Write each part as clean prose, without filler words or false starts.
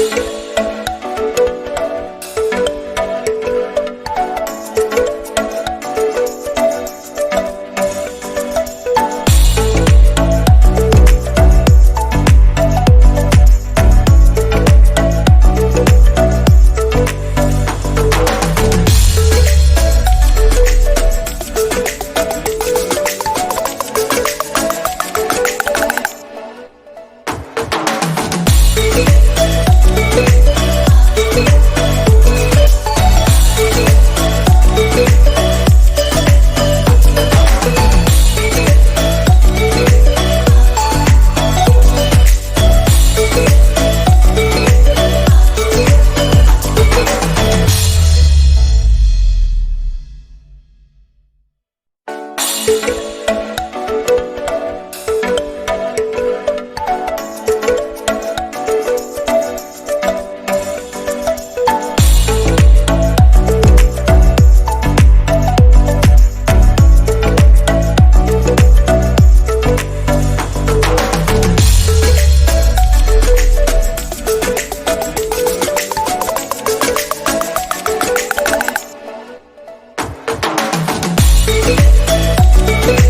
We'll be right back.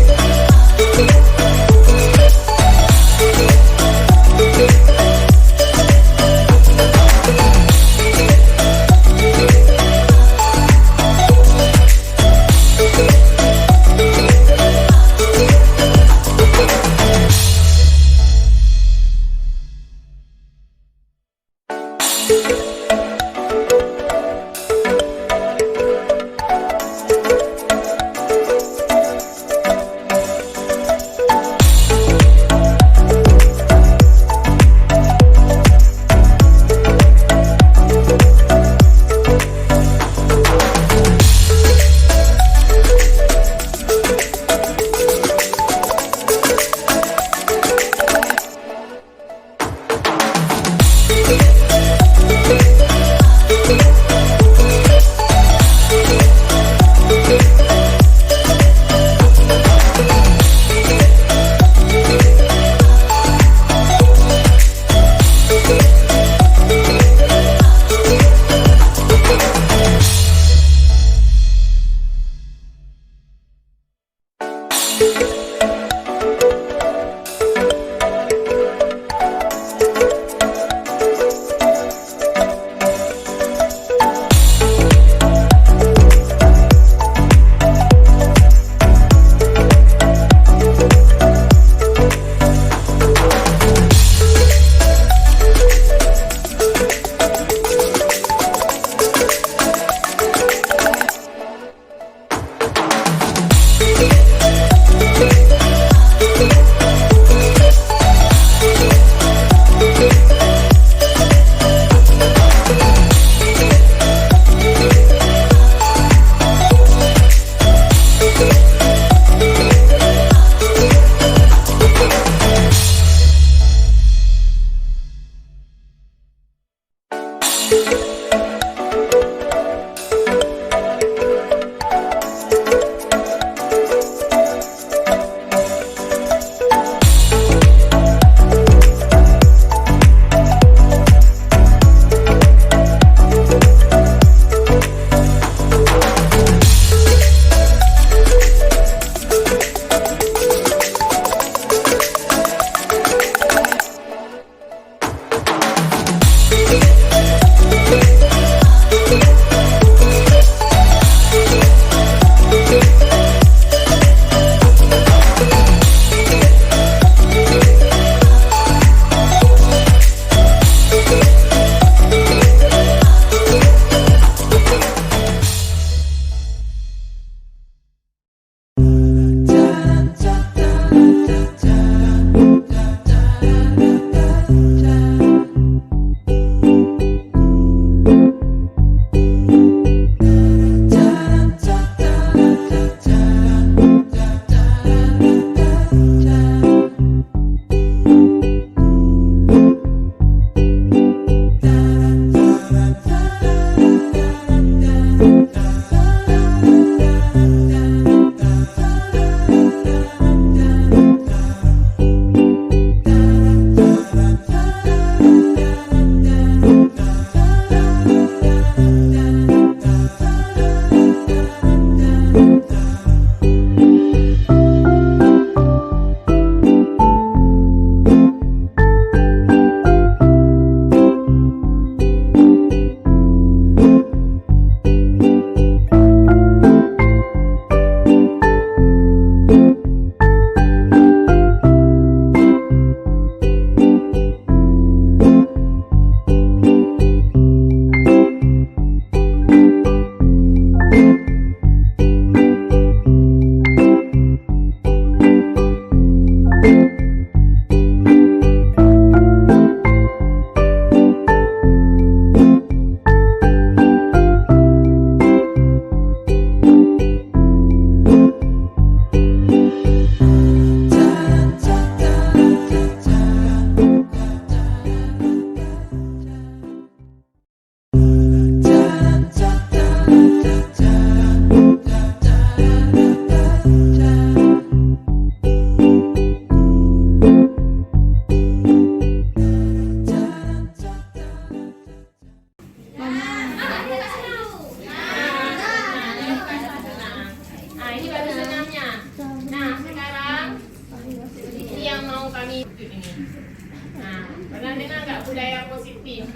Nah, pernah dengar nggak budaya positif?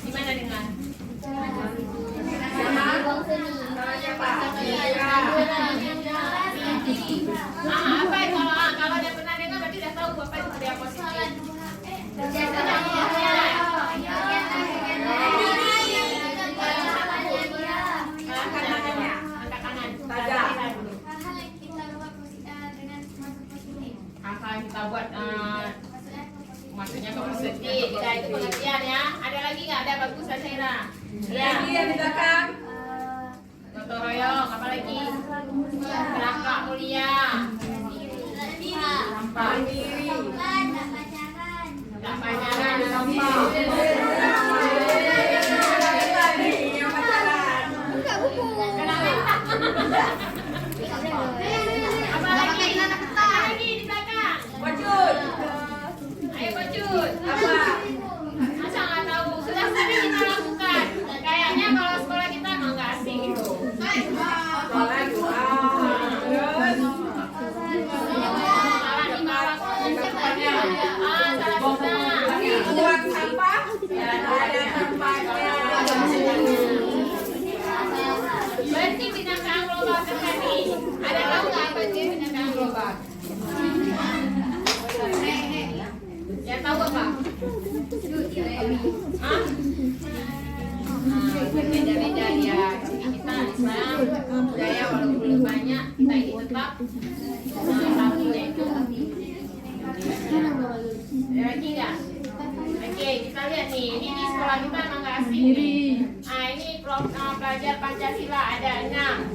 Gimana dengar? Apa itu? Kalau dia pernah dengar berarti udah tahu apa itu budaya positif. Hal kita buat maksudnya positif, tidak itu pengertian ya. Ada lagi nggak? Ada bagus Saira. Ya. Yang di belakang. Gotong royong, apa lagi? Berangkat mulia. Mandiri. Tak pacaran. Buka buku. Apa lagi? Apa lagi di belakang? Wajud. Ayo Bacut. Apa? Masa nggak tahu? Sudah sering kita lakukan. Kayaknya kalau sekolah kita emang nggak asing gitu. Sekolah doa. Terus. Salah di bawah konsepnya. Salah kita. Buang sampah. Ada tempatnya. Berarti binatang global terjadi. Ada tahu nggak apa itu binatang global? Ya tahu apa? Hah? Beda-beda ya. Jadi kita Islam budaya walaupun belum banyak kita ini tetap tahunya itu. Ada lagi nggak? Oke, kita lihat nih. Ini di sekolah kita emang nggak asing nih. Nah, ini pelajar Pancasila ada 6.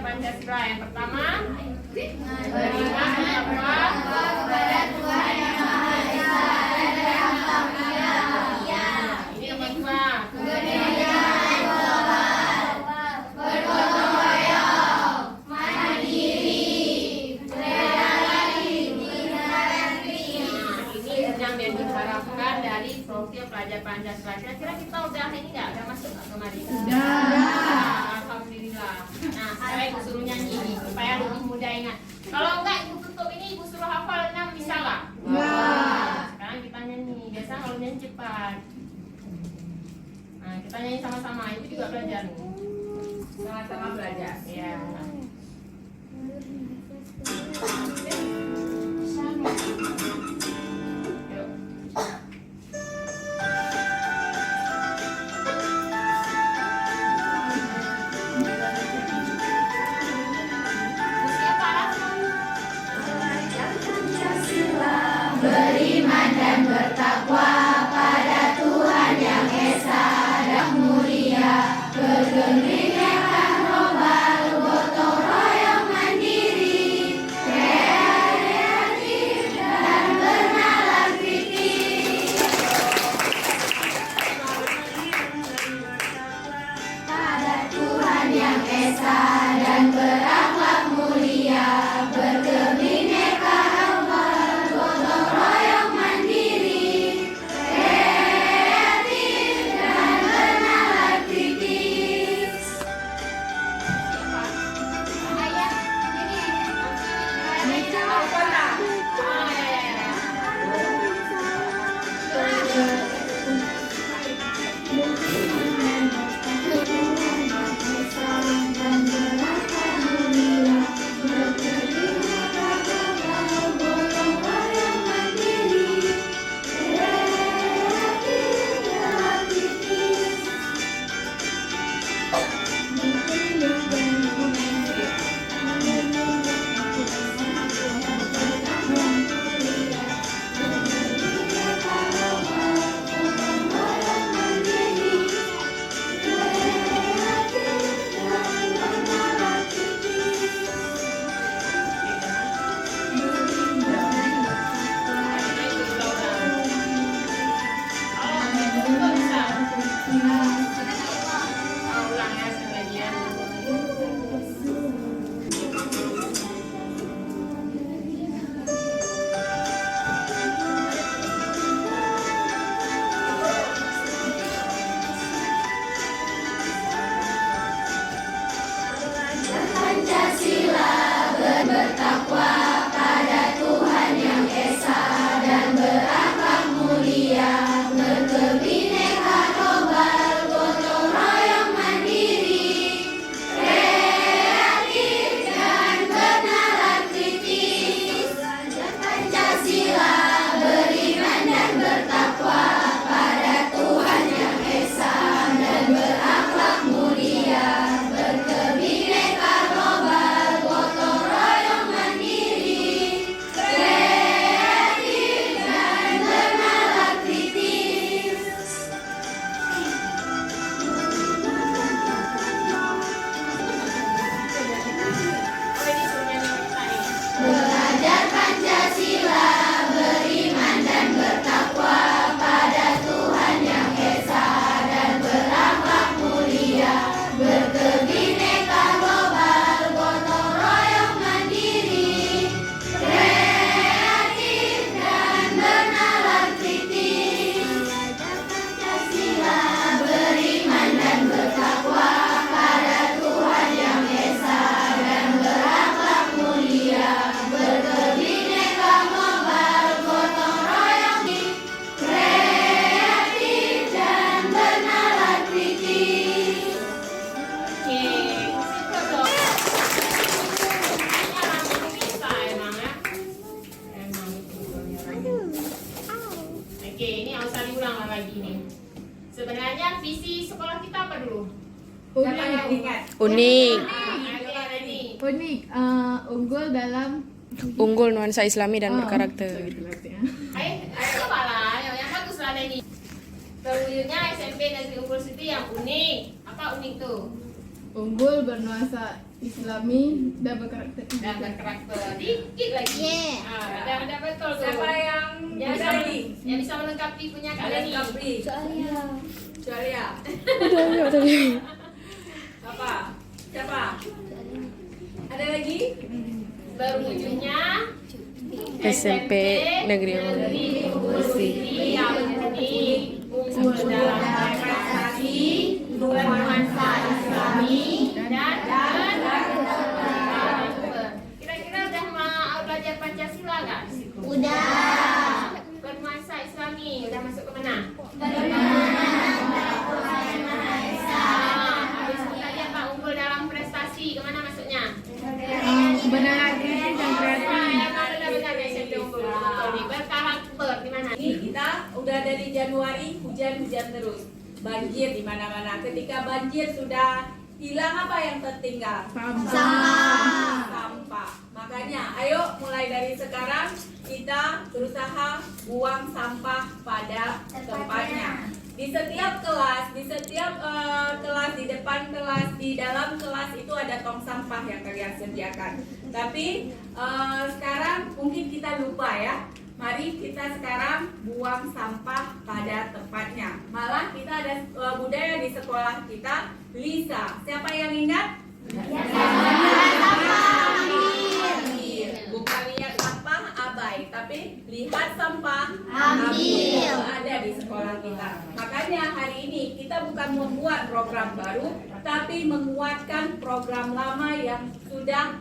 Pancasila yang pertama, beriman bahwa kepada Tuhan yang Maha Esa dan yang Maha Mulia. Ini yang kedua, kebudayaan global, bergotong royong, mandiri, berdalari di negara negeri. Ini yang diharapkan dari profil pelajar Pancasila. Kira-kira kita udah ini nggak? Udah masuk nggak kemarin? Alhamdulillah. Nah, sekarang ibu suruh nyanyi supaya lebih mudah ingat. Kalau enggak ibu tutup ini, ibu suruh hafal 6 bisa nggak? Sekarang kita nyanyi. Biasa kalau nyanyi cepat. Nah, kita nyanyi sama-sama. Ibu juga belajar nih. Sama-sama belajar. Iya. Yuk. Beriman dan bertakwa pada Tuhan yang Esa dan Mulia, bergembira global. visi sekolah kita apa dulu? Siapa yang ingat? Unik, Ini. Unik, unggul dalam unggul nuansa Islami dan berkarakter. Ayo coba lah, yang bagus lah ini. Terwujudnya SMP Negeri Unggul City yang unik. Apa unik tuh? unggul bernuansa Islami dan berkarakter. Dan berkarakter. Dikit lagi. Ada betul tuh. Siapa yang bisa ini? Yang bisa melengkapi punya kalian ini. Lengkapi. Syariah. Udah tadi. Siapa? Ada lagi? Berwujudnya SMP Negeri Unggul City yang unik. Unggul dalam prestasi, bernuansa Islami dan berkarakter. Kira-kira udah mau belajar Pancasila nggak di situ? Udah. Bernuansa Islami udah masuk ke mana? Habis itu tadi apa? Unggul dalam prestasi kemana masuknya? Kebenaran kritis dan kreatif. Benar-benar SMP Unggul. Betul nih. Berkarakter di mana? Ini kita udah dari Januari hujan-hujan terus. Banjir di mana-mana. Ketika banjir sudah hilang, apa yang tertinggal? Sampah. Makanya ayo mulai dari sekarang kita berusaha buang sampah pada tempatnya. Di setiap kelas, di depan kelas, di dalam kelas itu ada tong sampah yang kalian sediakan. Tapi sekarang mungkin kita lupa ya. Mari kita sekarang buang sampah pada tempatnya. Malah kita ada budaya di sekolah kita, Lisa. Siapa yang ingat? Bukan lihat sampah abai, tapi lihat sampah ambil. Ada di sekolah kita. Makanya hari ini kita bukan membuat program baru, tapi menguatkan program lama yang sudah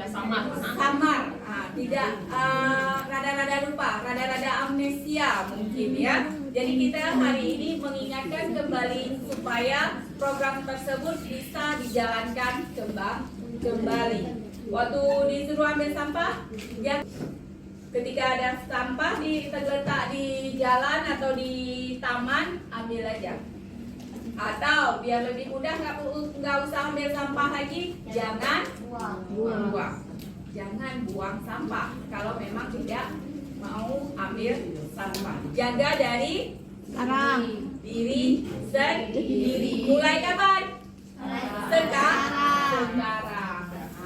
samar. Tidak rada-rada lupa, rada-rada amnesia mungkin ya. Jadi kita hari ini mengingatkan kembali supaya program tersebut bisa dijalankan kembali. Waktu disuruh ambil sampah, ya ketika ada sampah terletak di jalan atau di taman, ambil aja. Atau biar lebih mudah nggak usah ambil sampah lagi, jangan buang. Jangan buang sampah kalau memang tidak mau ambil sampah. Jaga dari diri sendiri. Mulai kapan? Sekarang.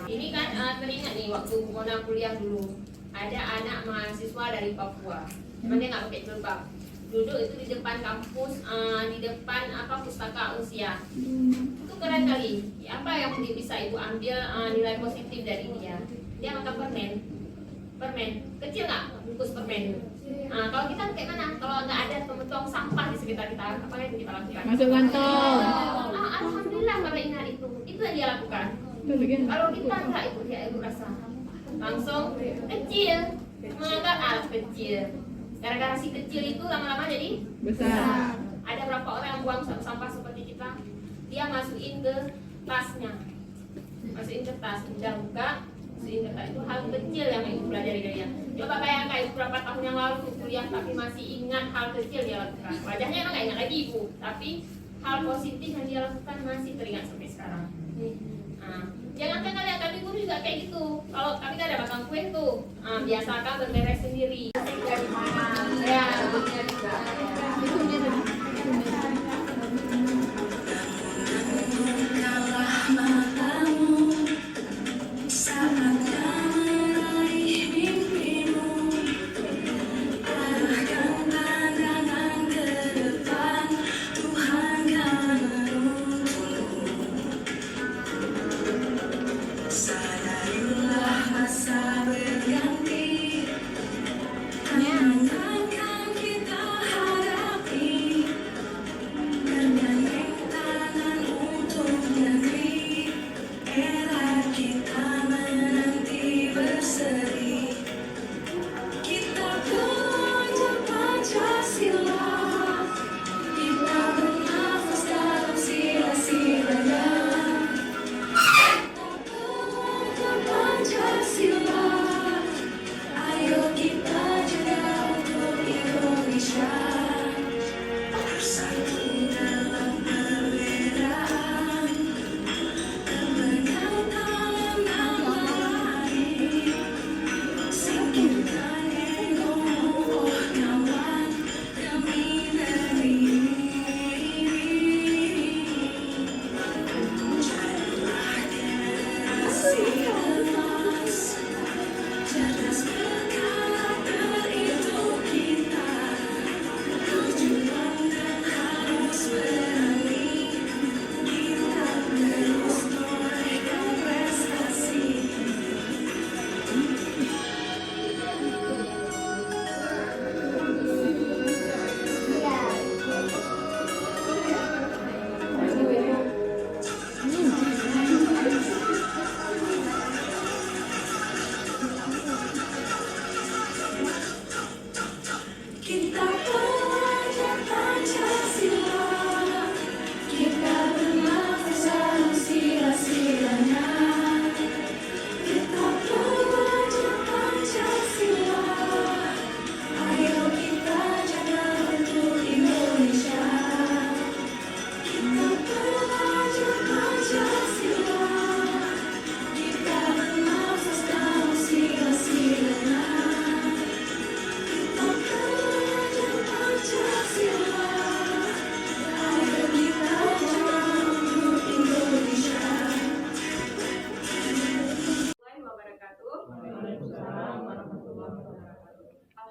Ini kan teringat nih waktu Mona kuliah dulu. Ada anak mahasiswa dari Papua. Cuman dia nggak pakai jilbab. Duduk itu di depan kampus, di depan pustaka usia. Itu keren kali. Apa yang bisa ibu ambil nilai positif dari dia? Dia makan permen kecil nggak bungkus permen. Kalau kita kayak mana? Kalau nggak ada tong sampah di sekitar kita, apa yang kita lakukan? Masuk kantong. Alhamdulillah kalau ingat itu yang dia lakukan. Kalau kita nggak itu dia ibu rasa langsung kecil, menganggap kecil. Gara-gara si kecil itu lama-lama jadi Besar. Ada berapa orang yang buang sampah seperti kita? Dia masukin ke tasnya, masukin ke tas, udah buka. Itu hal kecil yang ibu pelajari dari dia. Coba bayangkan ibu berapa tahun yang lalu kuliah tapi masih ingat hal kecil dia lakukan. Wajahnya emang gak ingat lagi ibu, tapi hal positif yang dia lakukan masih teringat sampai sekarang. Jangan kalian, kami guru juga kayak gitu. Kalau kami gak ada makan kue tuh, biasakan berberes sendiri. Dari mana? Ya, bentuknya juga.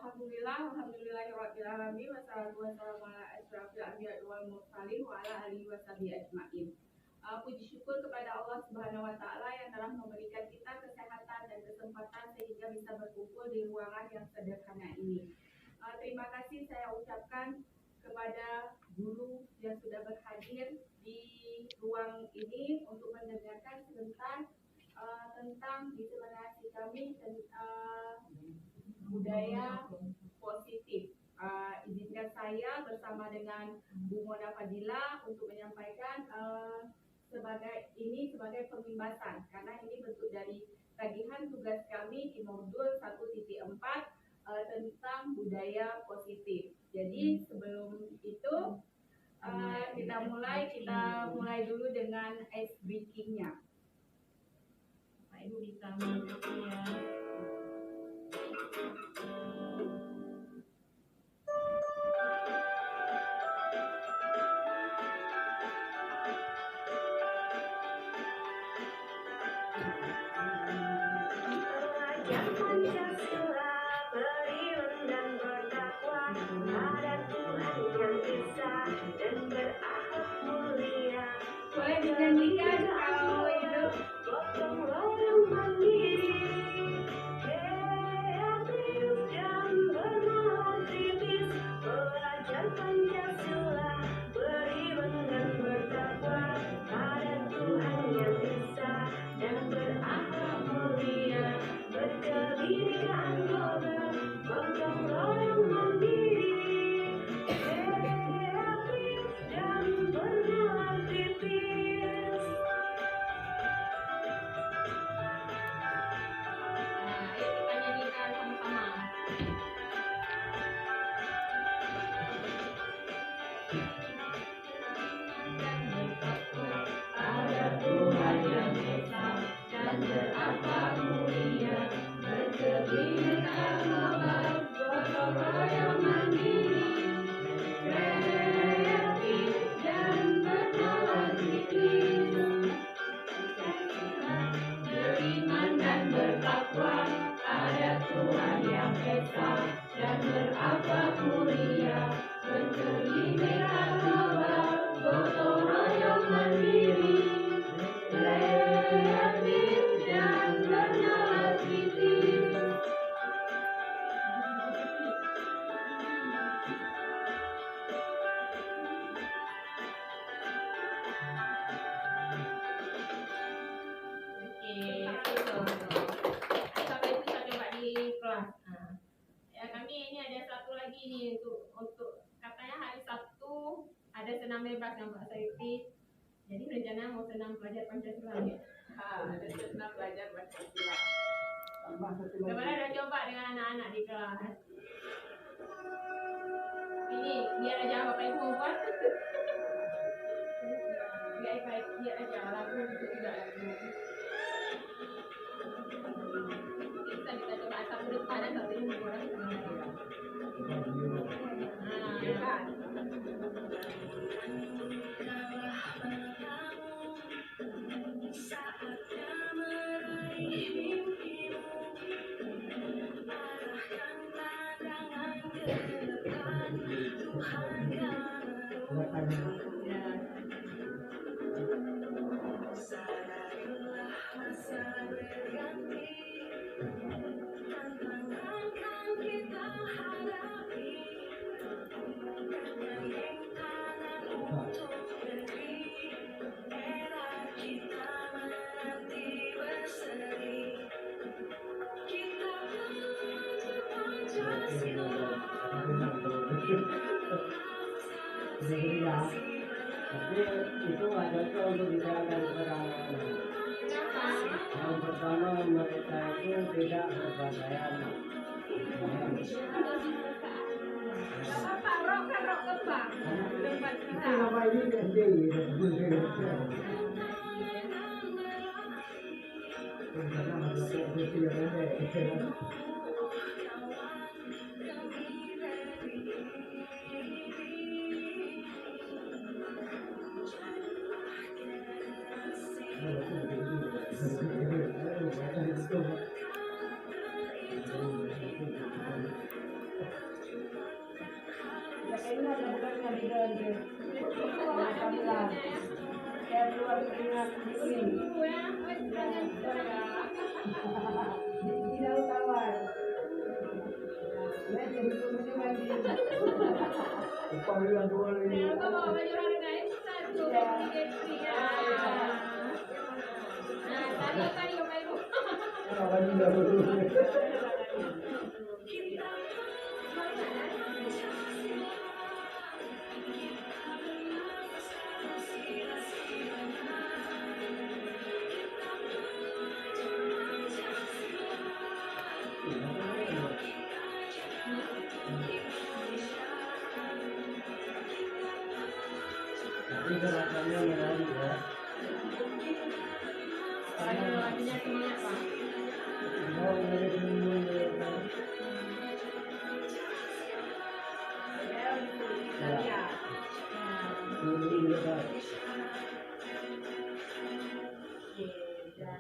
Alhamdulillahirrahmanirrahim. Wassalatu wassalamu ala asyrafil anbiya'i wal mursalin wa ala alihi washabihi ajmain. Puji syukur kepada Allah Subhanahu wa taala yang telah memberikan kita kesehatan dan kesempatan sehingga bisa berkumpul di ruangan yang sederhana ini. Terima kasih saya ucapkan kepada guru yang sudah berhadir di ruang ini untuk mendengarkan sebentar tentang diseminasi kami budaya positif. Izinkan saya bersama dengan Bu Mona Fadila untuk menyampaikan sebagai pemimbasan, karena ini bentuk dari tagihan tugas kami di modul 1.4 tentang budaya positif. Jadi sebelum itu kita mulai dulu dengan ice breaking-nya. Pak Ibu bisa mengikuti ya. Boleh dinyanyikan kalau itu. Gotong royong mandiri, kreatif dan bermotivis, belajar Pancasila, beriman dan bertakwa pada Tuhan yang Esa dan berakhlak mulia, berkebinekaan global. Gotong royong mandiri, kreatif dan bermotivis. Ayo kita nyanyikan sama-sama. Ada Tuhan yang Esa dan berakhlak mulia, berkebinekaan global, gotong royong mandiri, kreatif dan bernalar kritis, beriman dan bertakwa pada Tuhan yang Esa dan berakhlak mulia, berkebinekaan global, gotong royong mandiri, kreatif dan bernalar kritis. Sampai itu saya coba di kelas. Ya kami ini ada satu lagi nih untuk katanya hari Sabtu ada senam bebas yang Mbak Saiti. Jadi rencana mau senam pelajar Pancasila ya. Ada senam pelajar Pancasila. Kemarin ada coba dengan anak-anak di kelas. Ini biar aja Bapak Ibu buat. Biar aja lagu itu juga lagu. Kita coba satu depan dan satu ini orang sama. Ya kan? Saatnya meraih mimpimu, arahkan pandangan ke depan, Tuhan yang sadarilah masa berganti, tantangan kan kita hadapi, bergandeng tangan untuk negeri, era kita menanti berseri, kita belajar Pancasila, Tapi itu ada untuk diterapkan kepada anak-anak. Yang pertama mereka itu tidak berpakaian. Bapak rok kembang. Tempat kita. Apa ini SD? Tidak tawar. Nah, jadi ini mandi. Upah bilang boleh. Jangan lupa bawa baju olahraga itu satu, tiga. Nah, tadi Bapak Ibu. Baju dahulu. Tapi gerakannya menarik ya. Lagunya semangat Pak. Mau menarik dulu ya. Ini dekat.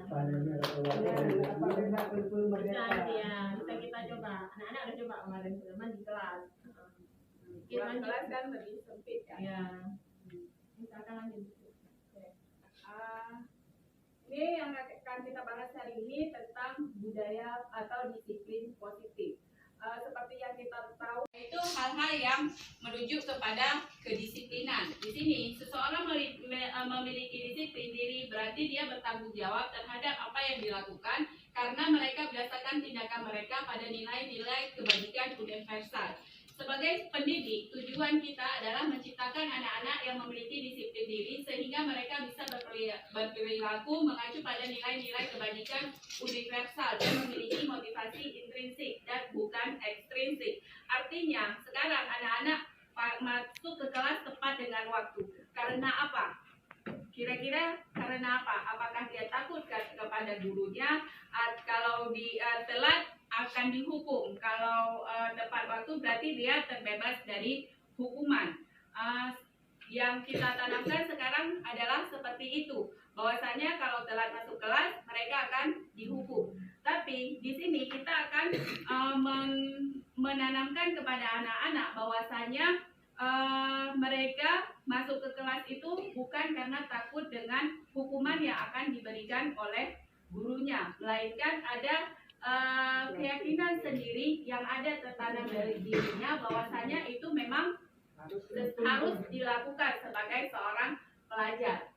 Panennya keluar. Nah, ya, kita coba. Anak-anak udah coba kemarin teman di kelas. Ruang kelas kan lebih sempit kan. Ya. Misalkan lanjut. Ini yang akan kita bahas hari ini tentang budaya atau disiplin positif. Seperti yang kita tahu, itu hal-hal yang merujuk kepada kedisiplinan. Di sini, seseorang memiliki disiplin diri berarti dia bertanggung jawab terhadap apa yang dilakukan karena mereka berdasarkan tindakan mereka pada nilai-nilai kebajikan universal. Sebagai pendidik, tujuan kita adalah menciptakan anak-anak yang memiliki disiplin diri sehingga mereka bisa berperilaku mengacu pada nilai-nilai kebajikan universal dan memiliki motivasi intrinsik dan bukan ekstrinsik. Artinya, sekarang anak-anak masuk ke kelas tepat dengan waktu. Karena apa? Kira-kira karena apa? Apakah dia takut kepada gurunya? Kalau telat akan dihukum. Kalau tepat waktu berarti dia terbebas dari hukuman. Yang kita tanamkan sekarang adalah seperti itu. Bahwasanya kalau telat masuk kelas mereka akan dihukum. Tapi di sini kita akan menanamkan kepada anak-anak bahwasanya mereka masuk ke kelas itu bukan karena takut dengan hukuman yang akan diberikan oleh gurunya, melainkan ada keyakinan sendiri yang ada tertanam dari dirinya bahwasanya itu memang harus dilakukan sebagai seorang pelajar.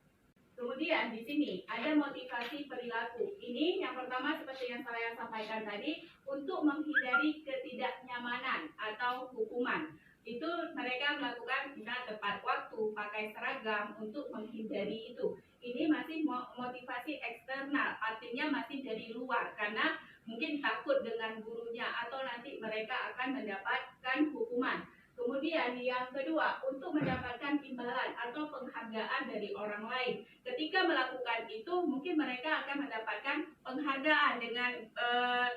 Kemudian di sini ada motivasi perilaku. Ini yang pertama seperti yang saya sampaikan tadi, untuk menghindari ketidaknyamanan atau hukuman. Itu mereka melakukan misalnya tepat waktu, pakai seragam untuk menghindari itu. Ini masih motivasi eksternal, artinya masih dari luar karena mungkin takut dengan gurunya atau nanti mereka akan mendapatkan hukuman. Kemudian yang kedua, untuk mendapatkan imbalan atau penghargaan dari orang lain. Ketika melakukan itu, mungkin mereka akan mendapatkan penghargaan dengan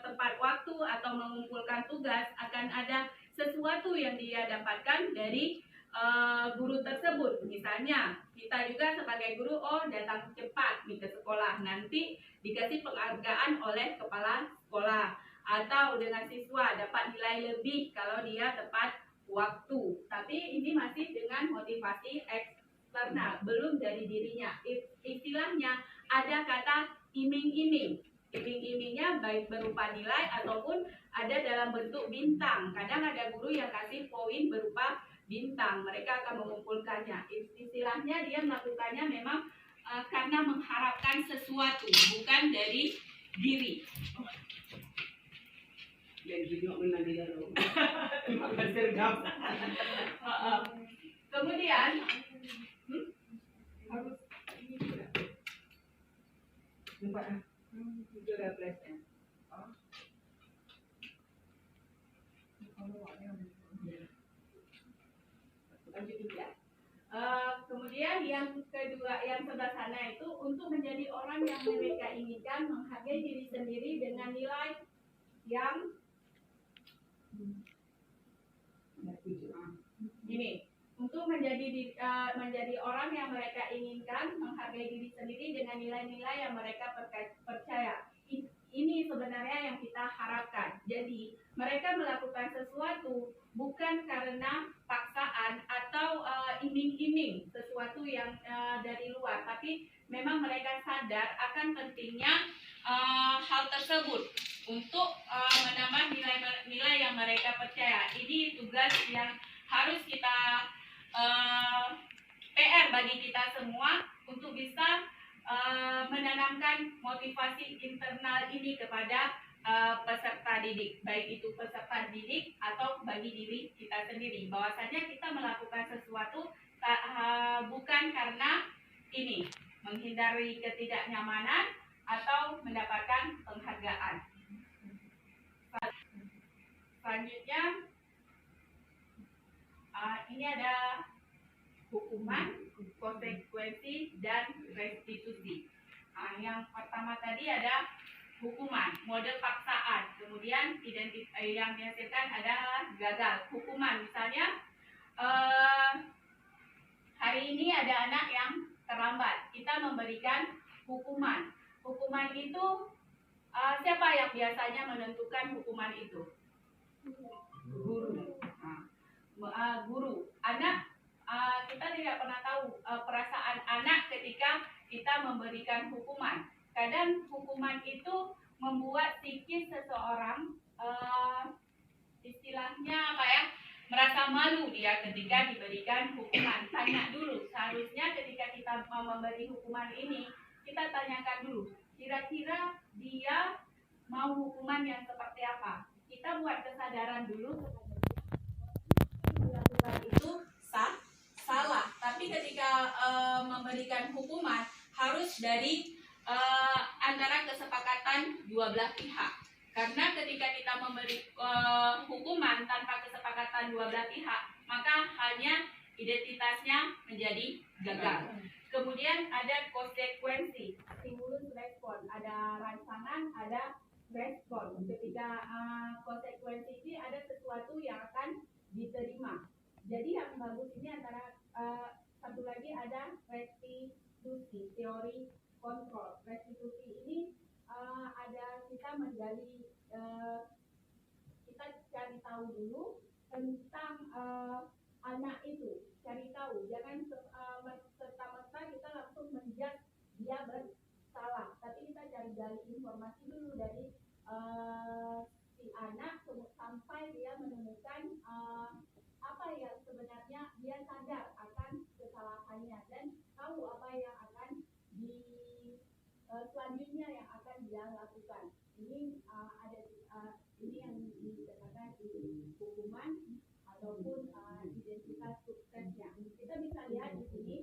tepat waktu atau mengumpulkan tugas, akan ada sesuatu yang dia dapatkan dari guru tersebut. Misalnya, kita juga sebagai guru, datang cepat ke sekolah, nanti dikasih penghargaan oleh kepala sekolah. Atau dengan siswa dapat nilai lebih kalau dia tepat waktu. Tapi ini masih dengan motivasi eksternal, belum dari dirinya. Istilahnya ada kata iming-iming. Iming-imingnya baik berupa nilai ataupun ada dalam bentuk bintang. Kadang ada guru yang kasih poin berupa bintang. Mereka akan mengumpulkannya. Istilahnya dia melakukannya memang karena mengharapkan sesuatu, bukan dari diri. Kemudian harus ini juga. Itu refleksnya. Kemudian yang kedua, yang sebelah sana itu untuk menjadi orang yang mereka inginkan, menghargai diri sendiri dengan nilai yang ini. Untuk menjadi orang yang mereka inginkan, menghargai diri sendiri dengan nilai-nilai yang mereka percaya. Ini sebenarnya yang kita harapkan. Jadi mereka melakukan sesuatu bukan karena paksaan atau iming-iming sesuatu yang dari luar, tapi memang mereka sadar akan pentingnya hal tersebut tersebut untuk menambah nilai yang mereka percaya. Ini tugas yang harus kita PR bagi kita semua untuk bisa menanamkan motivasi internal ini kepada peserta didik, baik itu peserta didik atau bagi diri kita sendiri, bahwasanya kita melakukan sesuatu bukan karena ini menghindari ketidaknyamanan atau mendapatkan penghargaan. Selanjutnya ini ada hukuman, konsekuensi, dan restitusi. Yang pertama tadi ada hukuman, mode paksaan, kemudian yang dihasilkan adalah gagal. Hukuman misalnya hari ini ada anak yang terlambat, kita memberikan hukuman. Hukuman itu siapa yang biasanya menentukan hukuman itu? Guru. Guru. Anak, kita tidak pernah tahu perasaan anak ketika kita memberikan hukuman. Kadang hukuman itu membuat psikis seseorang istilahnya apa ya, merasa malu dia ketika diberikan hukuman. Tanya dulu, seharusnya ketika kita mau memberi hukuman ini, kita tanyakan dulu, kira-kira dia mau hukuman yang seperti apa. Kita buat kesadaran dulu melakukan itu salah. Tapi ketika memberikan hukuman harus dari antara kesepakatan dua belah pihak. Karena ketika kita memberi hukuman tanpa kesepakatan dua belah pihak, maka hanya identitasnya menjadi gagal. Kemudian ada konsekuensi, stimulus respon, ada rangsangan, ada respon. Ketika konsekuensi ini ada sesuatu yang akan diterima. Jadi yang bagus ini antara satu lagi ada restitusi, teori kontrol. Restitusi ini ada kita menggali, kita cari tahu dulu tentang anak itu, cari tahu, jangan serta-merta kita langsung menjudge dia bersalah, tapi kita cari informasi dulu dari si anak sampai dia menemukan apa yang sebenarnya dia sadar akan kesalahannya dan tahu apa yang akan selanjutnya yang akan dia lakukan. Ini ada ini yang dikatakan di hukuman ataupun identitas suksesnya. Kita bisa lihat di sini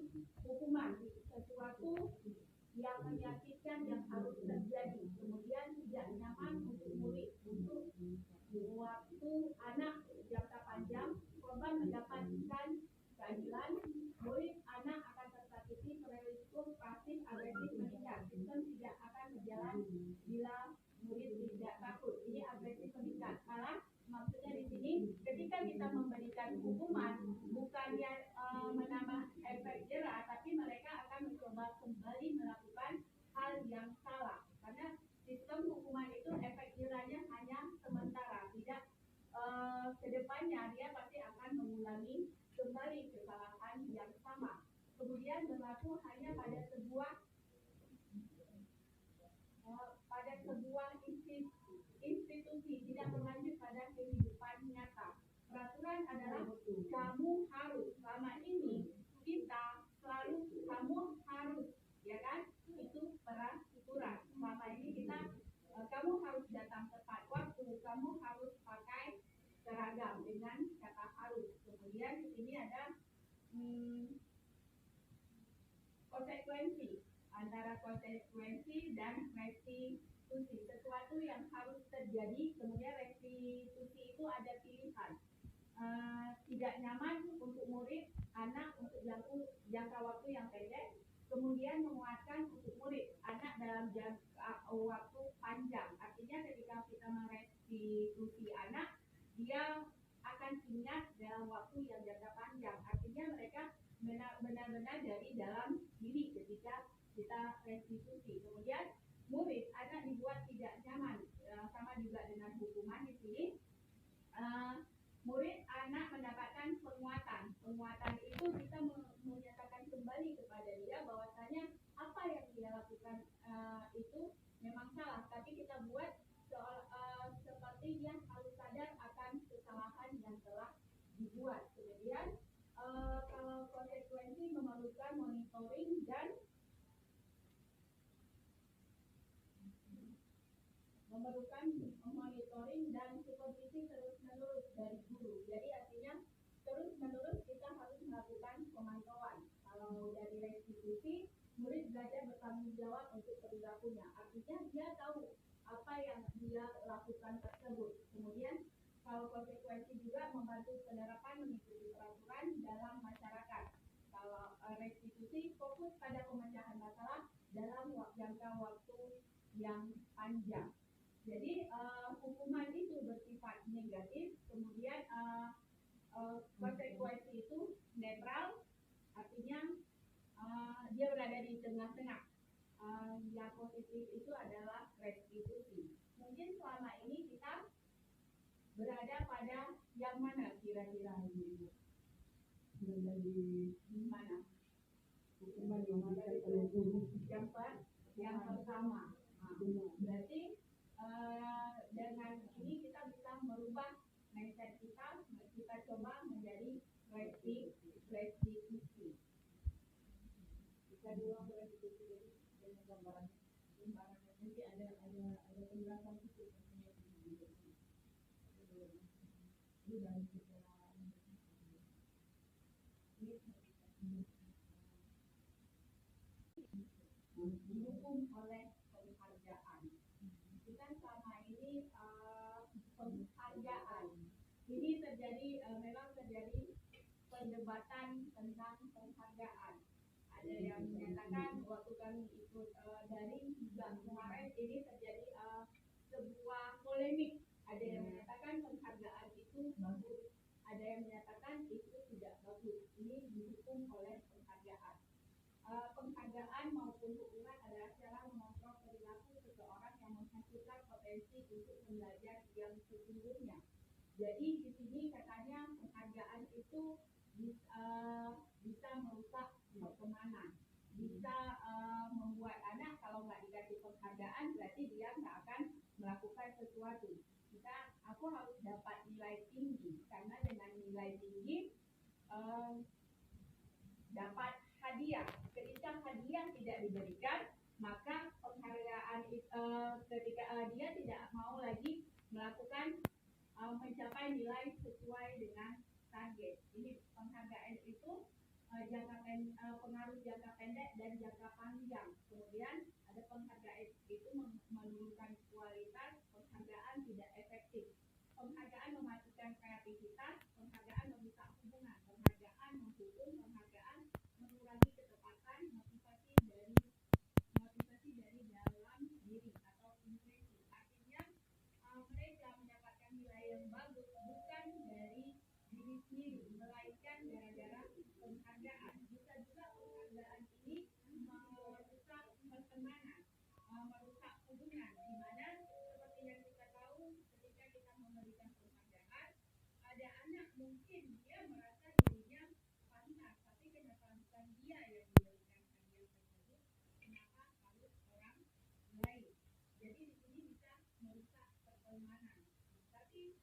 hukuman sesuatu yang menyakitkan yang harus terjadi, kemudian tidak nyaman untuk murid, untuk waktu anak jangka panjang, korban mendapatkan keadilan, murid anak akan tersakiti, perilaku pasif agresif meningkat. Sistem tidak akan berjalan bila murid tidak takut. Ini agresif meningkat. Malah maksudnya di sini ketika kita memberikan hukuman bukannya menambah efek jerah, tapi mereka akan mencoba kembali melakukan hal yang salah. Karena sistem hukuman itu efek jerahnya hanya sementara, tidak kedepannya dia pasti akan mengulangi kembali kesalahan yang sama. Kemudian berlaku hanya pada sebuah institusi, tidak berlanjut pada kehidupan nyata. Peraturan adalah kamu harus, selama ini kita selalu kamu harus, ya kan? Itu peraturan. Selama ini kita kamu harus datang tepat waktu, kamu harus pakai seragam dengan kata harus. Kemudian di sini ada konsekuensi, antara konsekuensi dan restitusi. Sesuatu yang harus terjadi, kemudian restitusi itu ada pilihan. Tidak nyaman untuk murid, anak untuk jangka waktu yang pendek, kemudian menguatkan untuk murid, anak dalam jangka waktu panjang. Artinya ketika kita merestitusi anak, dia akan ingat dalam waktu yang jangka panjang. Artinya mereka benar-benar dari dalam diri ketika kita restitusi. Kemudian murid, anak dibuat tidak nyaman, sama juga dengan hukuman di sini. Murid, anak mendapatkan penguatan. Penguatan itu kita menyatakan kembali kepada dia bahwasanya apa yang dia lakukan itu memang salah, tapi kita buat dia harus sadar akan kesalahan yang telah dibuat. Kemudian kalau konsekuensi memerlukan monitoring dan supervisi terus-menerus dari guru. Jadi artinya terus-menerus kita harus melakukan pemantauan. Kalau dari restitusi, murid belajar bertanggung jawab untuk perilakunya. Artinya dia tahu apa yang dia lakukan tersebut. Kemudian kalau konsekuensi juga membantu penerapan mengikuti peraturan dalam masyarakat. Kalau restitusi fokus pada pemecahan masalah dalam jangka waktu yang panjang. Jadi hukuman itu bersifat negatif, kemudian konsekuensi itu netral, artinya dia berada di tengah-tengah. Yang positif itu adalah restitusi. Mungkin selama ini kita berada pada yang mana kira-kira ini? Berada di mana? hukuman yang diberikan oleh guru. Yang pertama. Berarti dengan ini kita bisa merubah mindset kita coba menjadi restitusi. Bisa diulang restitusi dengan gambaran nanti ada penjelasan khusus. Ini dari didukung oleh penghargaan. Kita selama ini penghargaan ini terjadi memang terjadi perdebatan tentang penghargaan. Ada yang menyatakan waktu kami ikut daring juga kemarin ini terjadi sebuah polemik. Ada yang menyatakan penghargaan itu bagus, ada yang menyatakan itu tidak bagus. Ini didukung oleh penghargaan. Penghargaan maupun hukuman adalah cara mengontrol perilaku seseorang yang menghasilkan potensi untuk belajar yang sesungguhnya. Jadi di sini katanya penghargaan itu bisa merusak pertemanan, bisa membuat anak kalau nggak dikasih penghargaan berarti dia nggak akan melakukan sesuatu. Aku harus dapat nilai tinggi karena dengan nilai tinggi dapat hadiah. Ketika hadiah tidak diberikan, maka penghargaan ketika dia tidak mau lagi melakukan mencapai nilai sesuai dengan target. Ini penghargaan itu pengaruh jangka pendek dan jangka panjang. Kemudian ada penghargaan itu menurunkan kualitas, penghargaan tidak efektif. Penghargaan mematikan kreativitas, penghargaan merusak hubungan, penghargaan menghukum, penghargaan mengurangi ketepatan, motivasi dari dalam diri atau intuisi. Artinya mereka mendapatkan nilai yang bagus bukan dari diri sendiri, melainkan gara-gara penghargaan. Bisa juga penghargaan ini merusak pertemanan, merusak hubungan, di mana seperti yang kita tahu ketika kita memberikan penghargaan, ada anak mungkin dia merasa dirinya pantas, tapi kenapa bukan dia yang diberikan hadiah tersebut, kenapa harus orang lain. Jadi di sini bisa merusak pertemanan. Tapi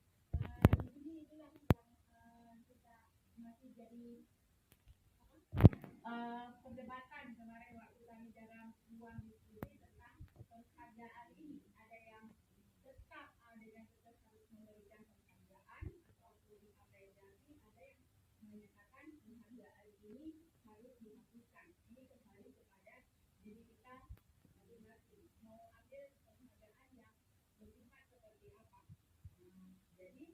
di sini itulah yang kita masih jadi perdebatan kemarin waktu kami dalam ruang diskusi tentang penghargaan ini. Ada yang tetap harus memberikan penghargaan ataupun apresiasi, ada yang menyatakan penghargaan ini harus dihapuskan. Ini kembali kepada diri kita masing-masing. Mau ambil penghargaan yang bersifat seperti apa? Jadi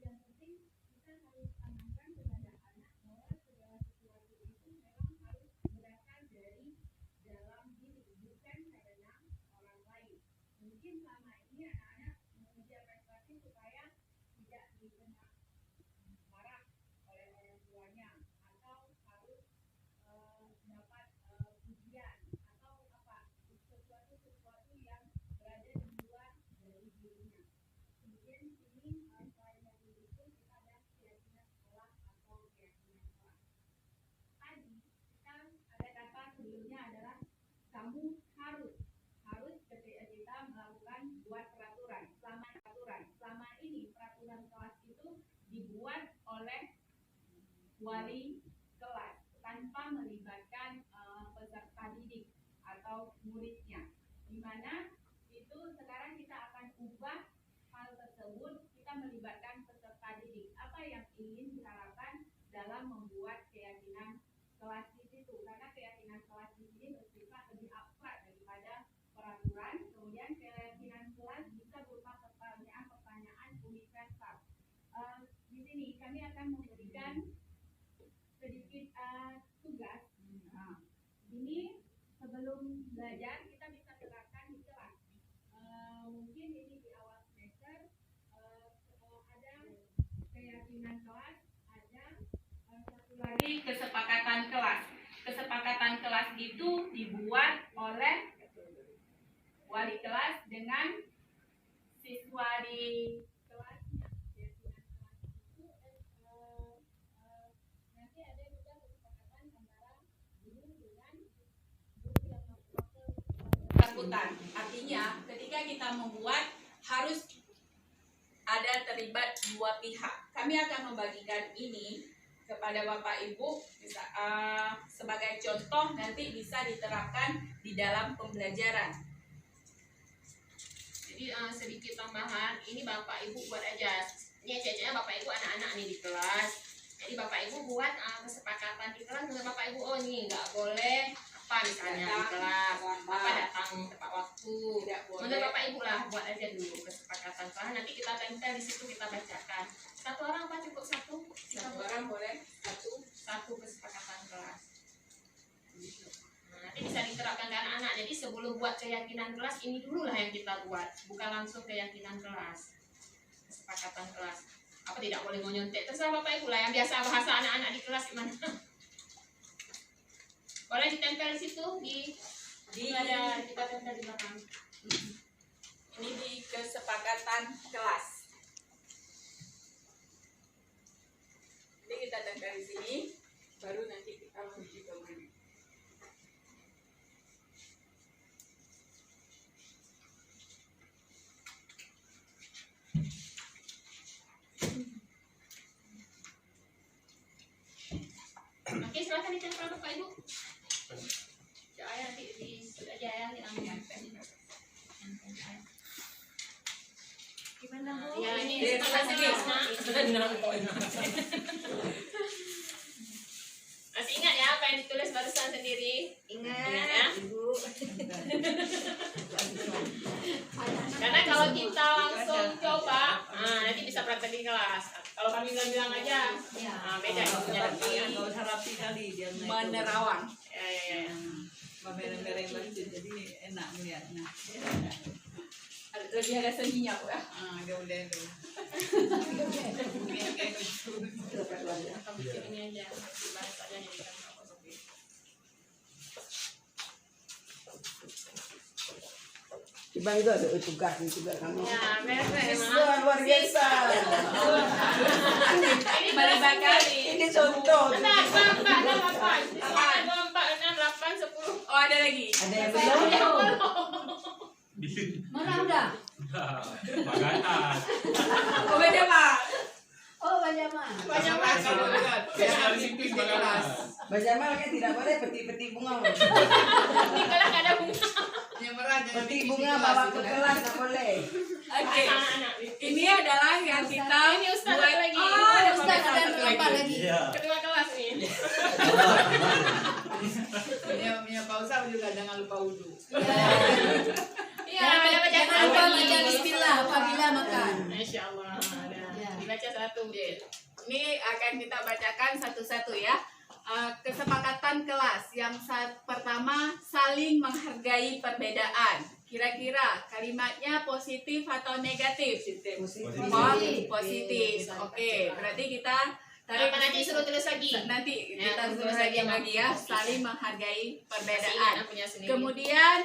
yang penting kita harus tanamkan kepada anak bahwa segala sesuatu itu memang harus berasal dari dalam diri, bukan karena orang lain. Mungkin selama ini anak-anak mengejar prestasi supaya tidak dikena marah oleh orang tuanya, atau harus dapat pujian, atau apa, sesuatu yang berada di luar dari dirinya. Kemudian ini selain dari itu kita ada keyakinan sekolah atau keyakinan kelas. Tadi kita ada kata sebelumnya adalah kamu harus ketika kita melakukan buat peraturan. Selama peraturan wali kelas tanpa melibatkan peserta didik atau muridnya. Di mana itu sekarang kita akan ubah hal tersebut, kita melibatkan peserta didik. Apa yang ingin diharapkan dalam membuat keyakinan kelas di situ? Karena keyakinan kelas di sini bersifat lebih abstrak daripada peraturan. Kemudian keyakinan kelas bisa berupa pertanyaan-pertanyaan universal. Di sini kami akan memberikan sedikit tugas. Ini sebelum belajar kita bisa terapkan di kelas. Mungkin ini di awal semester ada keyakinan kelas, ada satu lagi kesepakatan kelas. Kesepakatan kelas itu dibuat oleh wali kelas dengan siswa di kelasnya. Keyakinan kelas itu nanti ada juga kesepakatan antara guru dengan guru yang bersangkutan. Artinya ketika kita membuat harus ada terlibat dua pihak. Kami akan membagikan ini kepada Bapak Ibu sebagai contoh, nanti bisa diterapkan di dalam pembelajaran. Jadi sedikit tambahan, ini Bapak Ibu buat aja. Ini ceceknya Bapak Ibu anak-anak nih di kelas. Jadi Bapak Ibu buat kesepakatan di kelas dengan Bapak Ibu. Oh nih nggak boleh apa misalnya di kelas, Bapak datang tepat waktu. Menurut Bapak Ibu lah buat aja dulu kesepakatan kelas. Nanti kita tempel di situ, kita bacakan. Satu orang apa cukup satu? Satu orang boleh Satu kesepakatan kelas. Nanti bisa diterapkan ke anak-anak. Jadi sebelum buat keyakinan kelas, ini dulu lah yang kita buat, bukan langsung keyakinan kelas, kesepakatan kelas. Apa tidak boleh menyontek, terserah Bapak Ibu lah yang biasa bahasa anak-anak di kelas gimana. Boleh ditempel di situ, di ada kita tempel di belakang. Ini di kesepakatan kelas. Jadi kita tempel di sini, baru nanti kita menuju ke mana. Oke, silakan ditempel Bapak Ibu. Saya nanti di aja ya yang Gimana Bu? ya ini Di setelah kelas masih ingat ya apa yang ditulis barusan sendiri? Ingat ya? Ibu. Karena kalau kita langsung coba, nanti bisa praktek di kelas. Kalau kami bilang aja, beda punya nanti. Nggak usah rapi kali dia naik Menerawang. Ya. mereng-mereng baju jadi enak melihatnya. Lebih ada seninya Bu ya. Dia udah itu. Kamu bikin ini aja, dibahas aja jadikan fotokopi. Bang itu ada tugas juga kamu. Ya, beres Luar biasa. Ini melibatkan Ini contoh. Bentar, 4, 6, 8. 4, 6, 8, 10. Oh ada lagi. Ada yang belum? Mana udah? Makanan. Oh beda Pak. Oh banyak mah. Banyak banget. Baca mal kan tidak boleh peti-peti bunga. Ini kelas nggak ada bunga. Peti bunga bawa ke kelas nggak boleh. Oke. Anak-anak. Ini adalah yang kita Ini Ustaz buat. ada lagi. Oh ada Ustaz Pak ada satu apa lagi? Ketua kelas nih. Punya Pak Usam juga jangan lupa wudhu. Iya, ada baca Jangan lupa baca bismillah apabila makan. Masya Allah. Ada. Ya. Dibaca satu. Ini akan kita bacakan satu-satu ya. Kesepakatan kelas yang pertama, saling menghargai perbedaan. Kira-kira kalimatnya positif atau negatif? Positif. Oke, berarti kita tarik. Apa nanti suruh tulis lagi? Nanti Ya, kita tulis tulis lagi lagi ya, sama. saling menghargai Masih perbedaan. ingat punya sendiri. Kemudian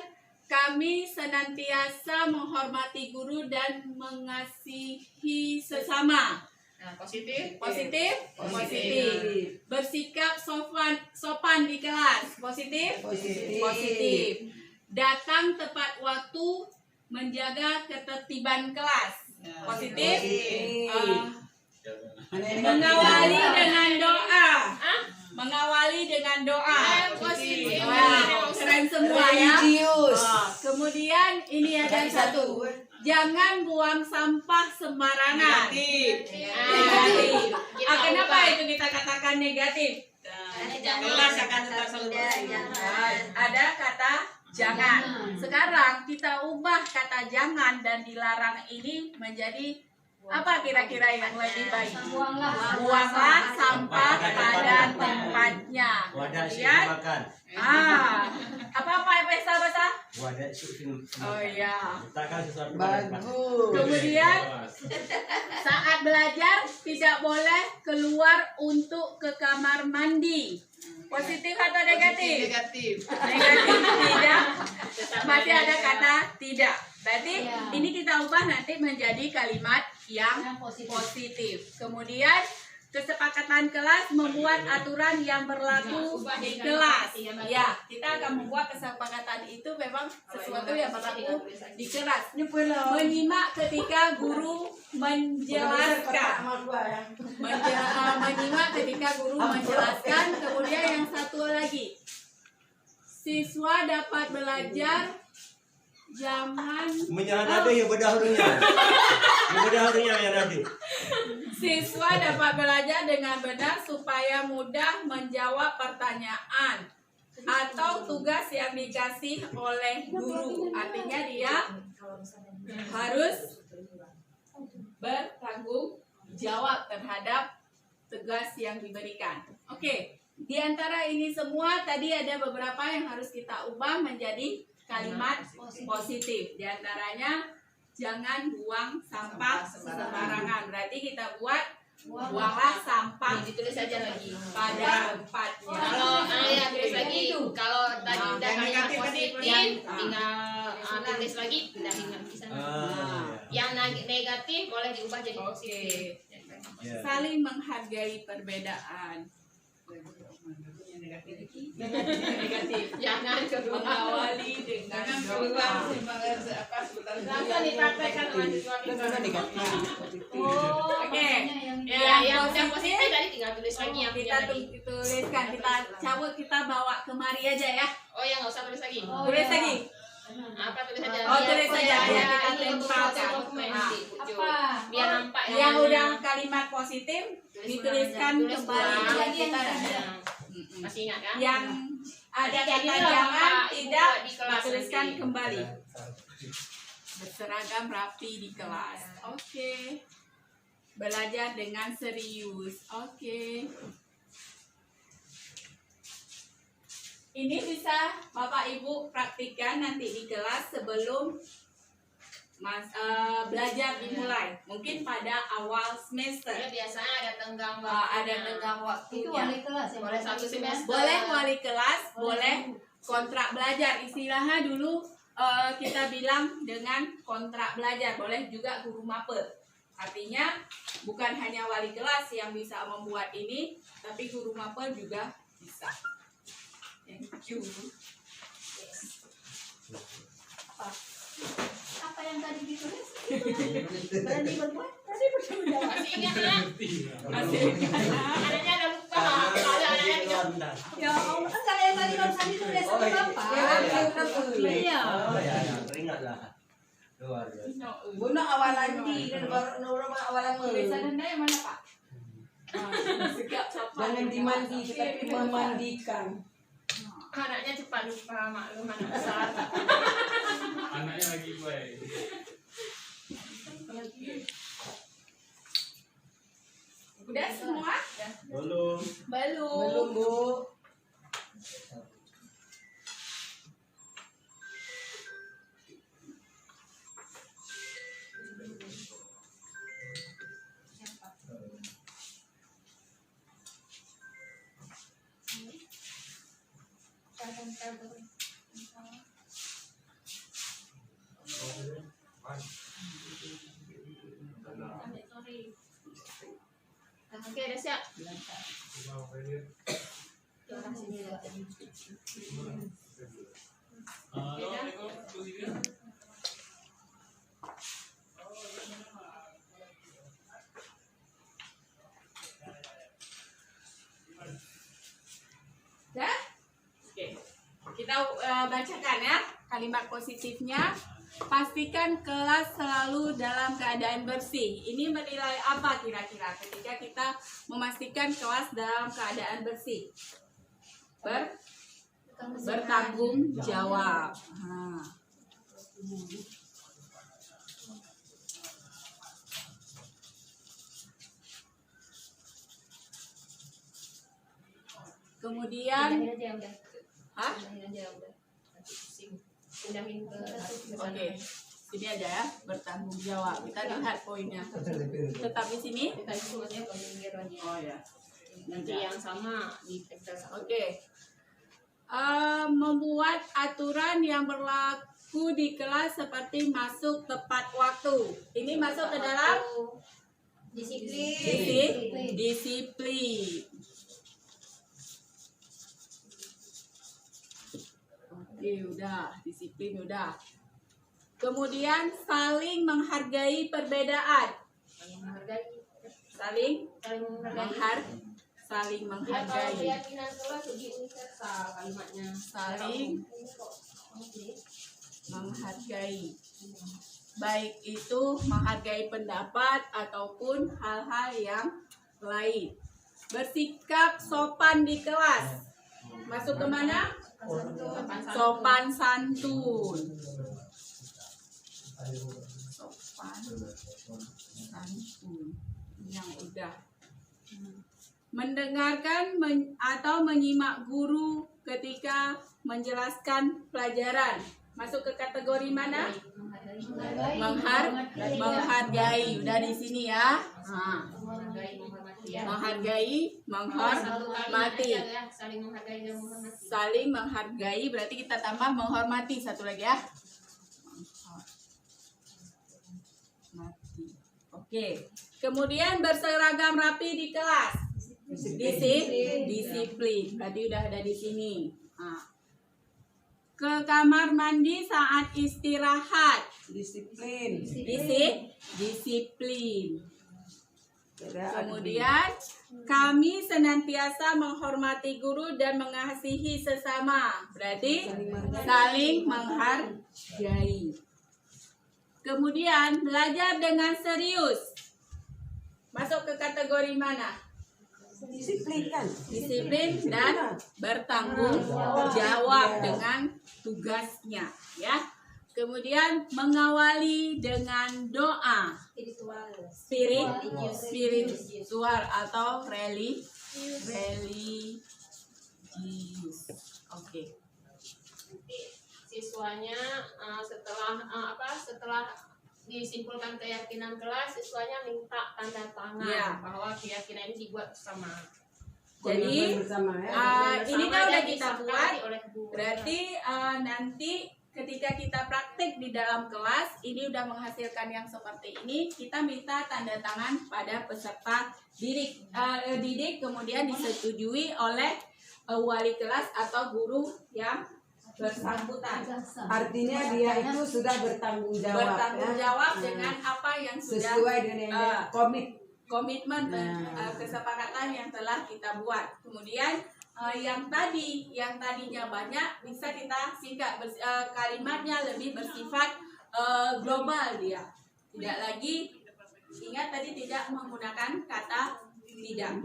kami senantiasa menghormati guru dan mengasihi sesama. Nah, positif. Positif? Bersikap sopan di kelas. Positif? Positif. Datang tepat waktu, menjaga ketertiban kelas. Positif? Mengawali dengan doa. Ah, Mengawali dengan doa. positif. Wow, keren semua ya. Kemudian ini ada satu. Jangan buang sampah sembarangan. Negatif. Kenapa itu kita katakan negatif? Kelas akan tetap selalu bersih. Ada kata jangan. Sekarang kita ubah kata jangan dan dilarang ini menjadi apa kira-kira yang lebih baik? Buanglah sampah pada tempatnya. Kemudian, apa bahasa? Oh iya. Kemudian saat belajar tidak boleh keluar untuk ke kamar mandi. Positif atau negatif? Negatif. Negatif tidak. Masih ada kata tidak. Berarti ini kita ubah nanti menjadi kalimat yang positif. Kemudian kesepakatan kelas membuat aturan yang berlaku di kelas. Ya, kita akan membuat kesepakatan itu memang sesuatu yang berlaku di kelas. Menyimak ketika guru menjelaskan. Menyimak ketika guru menjelaskan. Kemudian yang satu lagi, siswa dapat belajar. Jangan Menyerah nada ya bedah hurungnya. Bedah hurungnya ya nada. Siswa dapat belajar dengan benar supaya mudah menjawab pertanyaan atau tugas yang dikasih oleh guru. Artinya dia harus bertanggung jawab terhadap tugas yang diberikan. Oke, di antara ini semua tadi ada beberapa yang harus kita ubah menjadi kalimat positif. Di antaranya jangan buang sampah sembarangan. Berarti kita buanglah sampah Ditulis saja lagi. pada tempatnya. Kalau ya tulis lagi. Kalau tadi udah kalimat positif, tinggal tulis lagi, udah ingat di sana. Yang negatif boleh diubah jadi positif. Saling menghargai perbedaan. Negatif. Jangan keluar. Mengawali dengan doa. Langsung dipraktekkan mahasiswa kita. Oke. Yang udah positif tadi tinggal tulis lagi yang kita punya tadi. tuliskan, kita cabut, kita bawa kemari aja ya. Oh ya nggak usah tulis lagi. Tulis lagi. Apa tulis saja? Oh, tulis saja. Biar Kita ini untuk tempelkan. dokumen di ujung. Biar nampak Yang udah kalimat positif dituliskan Tulis kembali. ulang. Ya, kita Masih ingat kan? yang ada Jadi kata ini lah, jangan Bapak, Ibu tidak di kelas dituliskan nanti. kembali. Berseragam rapi di kelas. Oke. Belajar dengan serius. Oke. Ini bisa Bapak Ibu praktikkan nanti di kelas sebelum belajar dimulai. Mungkin pada awal semester. Ya biasanya ada tenggang Ada tenggang waktunya. Boleh satu semester. Boleh wali kelas, boleh kontrak belajar. Istilahnya dulu kita bilang dengan kontrak belajar. Boleh juga guru mapel. Artinya bukan hanya wali kelas yang bisa membuat ini, tapi guru mapel juga bisa. Thank you. Apa yang tadi ditulis? Berani berbuat? Masih ingat ya? Masih Adanya ada lupa. Kalau adanya tidak. Ya Allah, enggak yang tadi barusan ditulis sama Bapak. Iya. Teringatlah. Luar biasa. Bunuh awalan di dan baru awalan tulisan Anda yang mana Pak? Jangan dimandi tetapi memandikan. Anaknya cepat lupa, maklum anak besar. Anaknya lagi baik. Udah semua? Belum. Belum, Bu. Oke, udah siap. Kita bacakan ya kalimat positifnya. Pastikan kelas selalu dalam keadaan bersih. Ini menilai apa kira-kira ketika kita memastikan kelas dalam keadaan bersih? Bertanggung jawab. Nah. Kemudian, hah? Oke, sini aja ya, bertanggung jawab. Kita lihat poinnya. Tetap di sini. Oh ya. Nanti yang sama di Oke. Membuat aturan yang berlaku di kelas seperti masuk tepat waktu. Ini masuk ke dalam disiplin. Oke, udah, disiplin udah. Kemudian saling menghargai perbedaan. Saling menghargai. keyakinan kelas lebih universal kalimatnya. Saling menghargai. Baik itu menghargai pendapat ataupun hal-hal yang lain. Bersikap sopan di kelas. Masuk ke mana? Sopan santun. Sopan santun. Yang udah. Mendengarkan atau menyimak guru ketika menjelaskan pelajaran. Masuk ke kategori mana? Menghargai. Udah di sini ya. Menghargai, menghormati. Saling menghargai dan menghormati. Saling menghargai berarti kita tambah menghormati satu lagi ya. Menghormati. Oke. Kemudian berseragam rapi di kelas. Disiplin. Berarti udah ada di sini. Nah. Ke kamar mandi saat istirahat. Disiplin. Kemudian kami senantiasa menghormati guru dan mengasihi sesama. Berarti saling menghargai. Kemudian belajar dengan serius. Masuk ke kategori mana? Disiplin dan bertanggung jawab dengan tugasnya, ya. Kemudian mengawali dengan doa spiritual atau religius. Oke. Siswanya setelah disimpulkan keyakinan kelas, siswanya minta tanda tangan bahwa keyakinan ini dibuat bersama. Jadi ini kan udah kita buat. oleh guru. Berarti nanti ketika kita praktik di dalam kelas, ini udah menghasilkan yang seperti ini, kita minta tanda tangan pada peserta didik, kemudian disetujui oleh wali kelas atau guru yang bersangkutan. Artinya dia itu sudah bertanggung jawab, dengan apa yang sudah sesuai dengan komitmen kesepakatan yang telah kita buat. Kemudian yang tadinya banyak bisa kita singkat, kalimatnya lebih bersifat global dia. Tidak lagi, ingat tadi tidak menggunakan kata tidak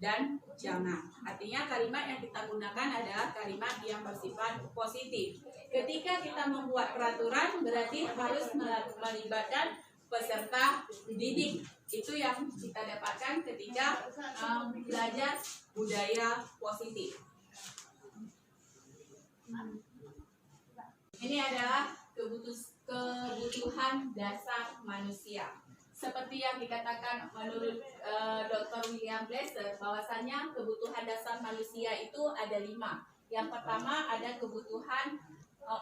dan jangan. Artinya kalimat yang kita gunakan adalah kalimat yang bersifat positif. Ketika kita membuat peraturan berarti harus melibatkan peserta didik. Itu yang kita dapatkan ketika belajar budaya positif. Ini adalah kebutuhan dasar manusia. Seperti yang dikatakan menurut Dr. William Glasser, bahwasannya kebutuhan dasar manusia itu ada 5. Yang pertama ada kebutuhan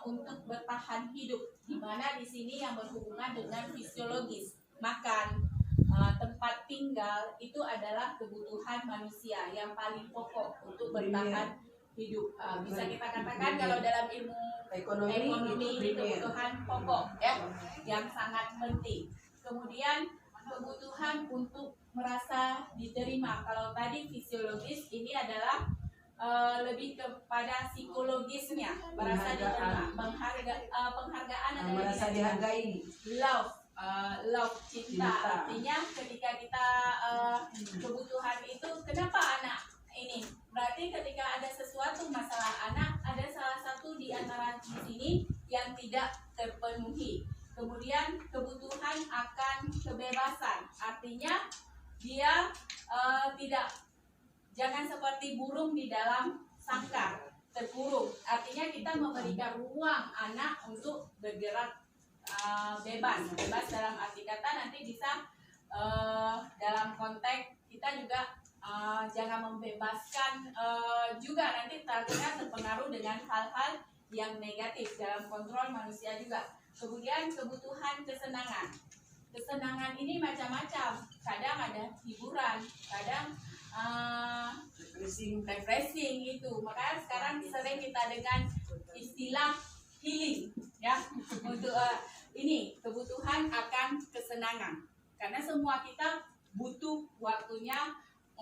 untuk bertahan hidup, di mana di sini yang berhubungan dengan fisiologis, makan, tempat tinggal itu adalah kebutuhan manusia yang paling pokok untuk bertahan hidup. Bisa kita katakan kalau dalam ilmu ekonomi ini kebutuhan pokok ya, yang sangat penting. Kemudian kebutuhan untuk merasa diterima. Kalau tadi fisiologis, ini adalah lebih kepada psikologisnya, merasa diterima, penghargaan adalah Merasa dihargai. love cinta. Artinya ketika kita kebutuhan itu, kenapa anak ini? Berarti ketika ada sesuatu masalah anak, ada salah satu di antara di sini yang tidak terpenuhi. Kemudian kebutuhan akan kebebasan, artinya dia jangan seperti burung di dalam sangkar terkurung. Artinya kita memberikan ruang anak untuk bergerak bebas dalam arti kata nanti bisa dalam konteks kita juga jangan membebaskan juga nanti terpengaruh dengan hal-hal yang negatif dalam kontrol manusia juga. Kemudian kebutuhan kesenangan ini macam-macam, kadang ada hiburan, kadang refreshing itu. Makanya sekarang sering kita dengan istilah healing ya untuk ini kebutuhan akan kesenangan, karena semua kita butuh waktunya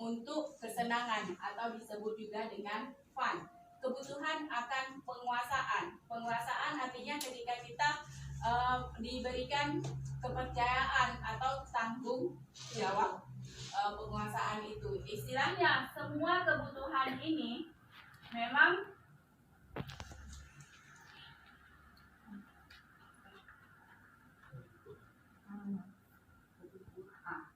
untuk kesenangan atau disebut juga dengan fun. Kebutuhan akan penguasaan artinya ketika kita diberikan kepercayaan atau tanggung jawab. Penguasaan itu istilahnya semua kebutuhan ini memang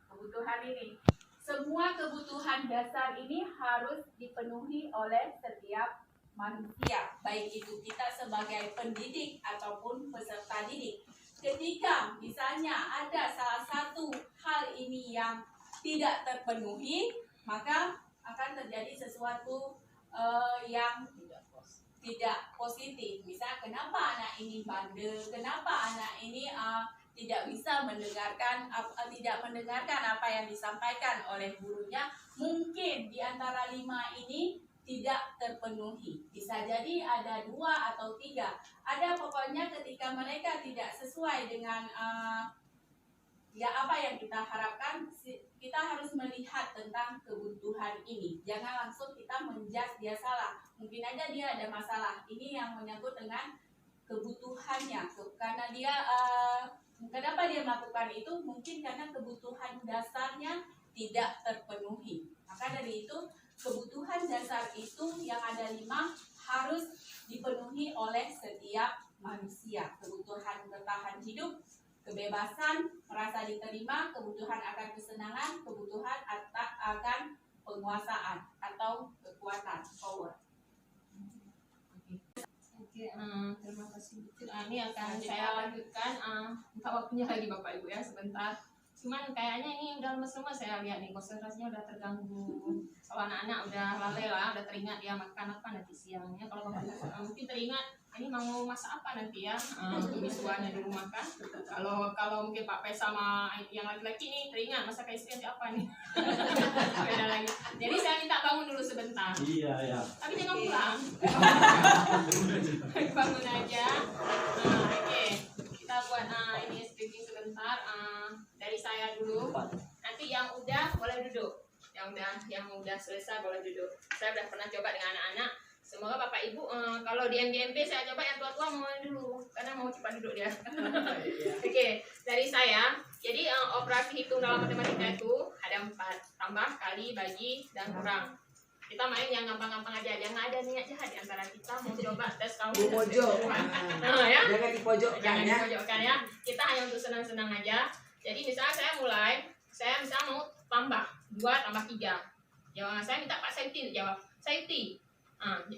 kebutuhan ini, semua kebutuhan dasar ini harus dipenuhi oleh setiap manusia, baik itu kita sebagai pendidik ataupun peserta didik. Ketika misalnya ada salah satu hal ini yang tidak terpenuhi, maka akan terjadi sesuatu yang tidak positif. Misal kenapa anak ini bandel, kenapa anak ini tidak bisa mendengarkan apa yang disampaikan oleh gurunya. Mungkin di antara 5 ini tidak terpenuhi. Bisa jadi ada 2 atau 3. Ada pokoknya ketika mereka tidak sesuai dengan ya apa yang kita harapkan, kita harus melihat tentang kebutuhan ini. Jangan langsung kita menjudge dia salah. Mungkin aja dia ada masalah. Ini yang menyangkut dengan kebutuhannya. Karena dia kenapa dia melakukan itu? Mungkin karena kebutuhan dasarnya tidak terpenuhi. Maka dari itu kebutuhan dasar itu yang ada 5 harus dipenuhi oleh setiap manusia. Kebutuhan bertahan hidup, kebebasan, merasa diterima, kebutuhan akan kesenangan, kebutuhan akan penguasaan atau kekuatan, power. Oke, terima kasih. Ini akan saya lanjutkan. Minta waktunya lagi Bapak Ibu ya sebentar. Cuman kayaknya ini udah lemes-lemes saya lihat nih, konsentrasinya udah terganggu. Kalau anak-anak udah lalai lah, udah teringat dia makan apa nanti siangnya. Kalau Bapak Ibu mungkin teringat ini mau masak apa nanti ya untuk visualnya di rumah kan. Kalau mungkin Pak Pes sama yang laki-laki nih teringat masak istri nanti apa nih. Beda lagi. Jadi saya minta bangun dulu sebentar. Iya ya. Tapi jangan pulang. Bangun aja. Oke. Kita buat ini speaking sebentar. Dari saya dulu. Nanti yang udah boleh duduk. Yang udah selesai boleh duduk. Saya udah pernah coba dengan anak-anak. Semoga Bapak Ibu kalau di MBMP saya coba yang tua-tua mau dulu karena mau cepat duduk dia. Oke, dari saya. Jadi operasi hitung dalam matematika itu ada 4, tambah, kali, bagi, dan kurang. Kita main yang gampang-gampang aja, jangan ada niat jahat di antara kita mau coba tes kamu. Ya. Jangan dipojokkan ya. Kita hanya untuk senang-senang aja. Jadi misalnya saya misalnya mau tambah 2 tambah 3. Jawab saya minta Pak Seti jawab. Seti.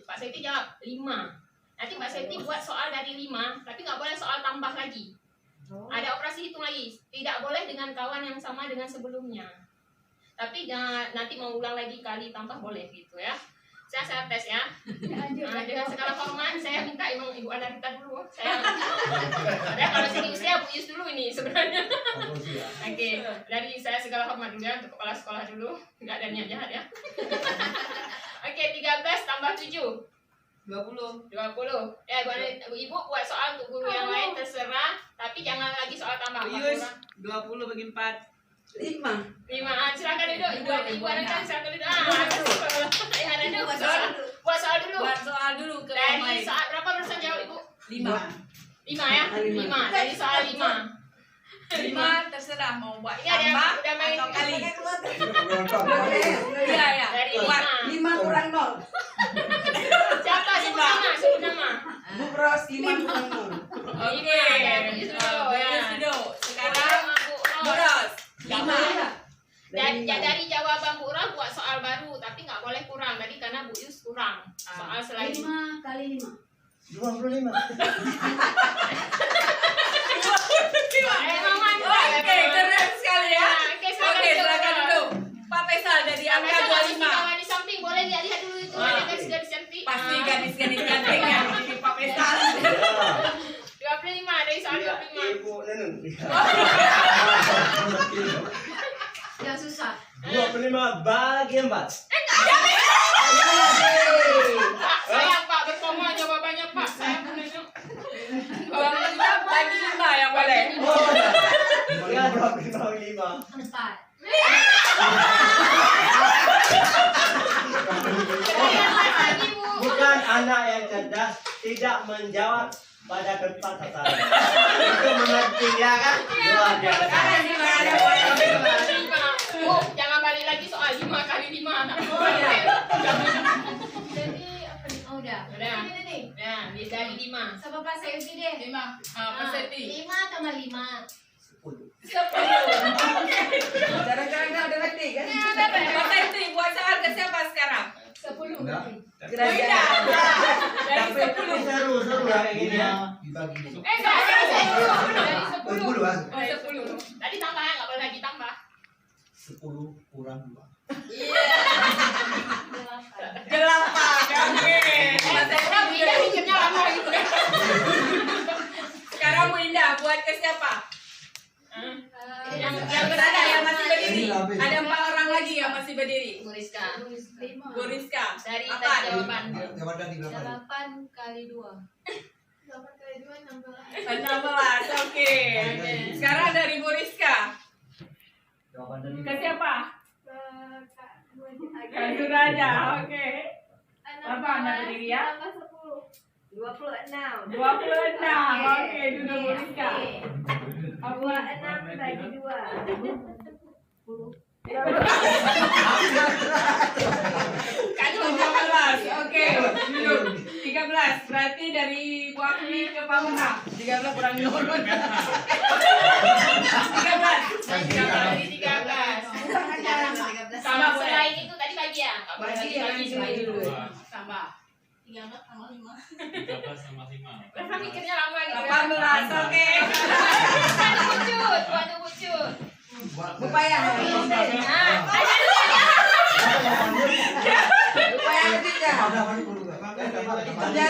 Pak Seti jawab 5. Nanti Pak Seti buat soal dari 5, tapi nggak boleh soal tambah lagi. Ada operasi hitung lagi. Tidak boleh dengan kawan yang sama dengan sebelumnya. Tapi nanti mau ulang lagi kali tambah boleh gitu ya. Saya tes ya. Dengan segala hormat saya minta Ibu Anarita dulu. Kalau segi usia Bu Yus dulu ini sebenarnya. Oke, dari saya segala hormat dulu ya untuk kepala sekolah dulu. Nggak ada niat jahat ya. Oke, 13 tambah 7. 20. Ya, Ibu buat soal untuk guru yang lain terserah, tapi jangan lagi soal tambah. Yus, 20 bagi 4. 5. 5. Silakan duduk. Ibu anak silakan duduk. Ada dulu. Buat soal dulu. Buat soal dulu ke Dari Omai. soal berapa persen jawab Ibu? 5. 5 ya? 5. Dari soal 5. 5 terserah mau buat Ini ada yang tambah udah main atau kali. Iya, Iya ya. Dari Buat 5 kurang 0. Siapa? Sebut nama. Sebut nama. Bu Ros 5 kurang 0. Oke. Ada Bu Yusdo, ya. Yusdo. Sekarang Bu Bu Ros. Ros. 5. Dari jawaban Bu Ros buat soal baru, tapi nggak boleh kurang tadi karena Bu Yus kurang soal selain 5 kali 5. 25. Mama Oke, keren sekali ya. Oke, Oke, silakan duduk. Pak Faisal dari angka 25. Kawan di samping boleh lihat dulu itu ada garis-garis cantik. Pasti gadis-gadis cantik ya di Pak Faisal. 25 dari soal 25. Ibu Neneng. Yang susah. 25 bagi 4. Sayang Pak berkoma jawabannya Pak. Saya punya. Orang kita bagi 5 yang boleh. Oh, ya 25. 4. Bukan anak yang cerdas tidak menjawab pada tempat sasaran. Itu mengerti ya kan? Luar biasa. Bu, jangan balik lagi soal 5 kali 5. Jadi apa nih? Oh udah. Udah. Ini nih. Nah, dari 5. Sama Pak Sayuti deh. 5. Pak Seti. 5 tambah 5. 10. Jarang-jarang ada lagi kan? Pak Seti buat soal ke siapa sekarang? 10. Dari 10. Seru ya kayak gini ya. Enggak, dari 10. Oh, 10. Tadi tambah ya, nggak boleh lagi tambah. 10 kurang 2. Delapan. Oke. Orang pindah mikirnya lama gitu ya. Sekarang Bu Indah buat ke siapa? Yang berada yang masih berdiri. Ada 4 orang lagi yang masih berdiri. Bu Rizka. 5. Bu Rizka. Dari Apa? tadi jawaban. 8 kali 2. 8 kali 2 16. 16. Oke. Sekarang dari Bu Rizka. Ke siapa? Kak Suraja. Oke. Apa anda berdiri ya? 26. 26. Oke, duduk Bu Rizka. 26 bagi 2. Kan 13. Oke, duduk. 13. Berarti dari Bu Afni ke Pak Muna. 13 kurang 0. 13. Dari 13. Sama selain itu tadi bagi ya? Nggak boleh bagi dulu. Tambah. 13 tambah 5. 13 sama 5. Rasa mikirnya lama gitu. 18. Oke. Buat bucut. Upaya. Ada dulu ya. Upaya ketiga.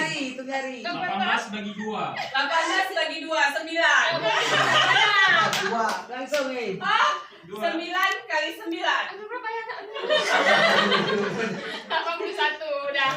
Itu jari. 18 bagi 2. 18 bagi 2, 9. Langsung nih. 9 kali 9. Berapa ya? 81 udah.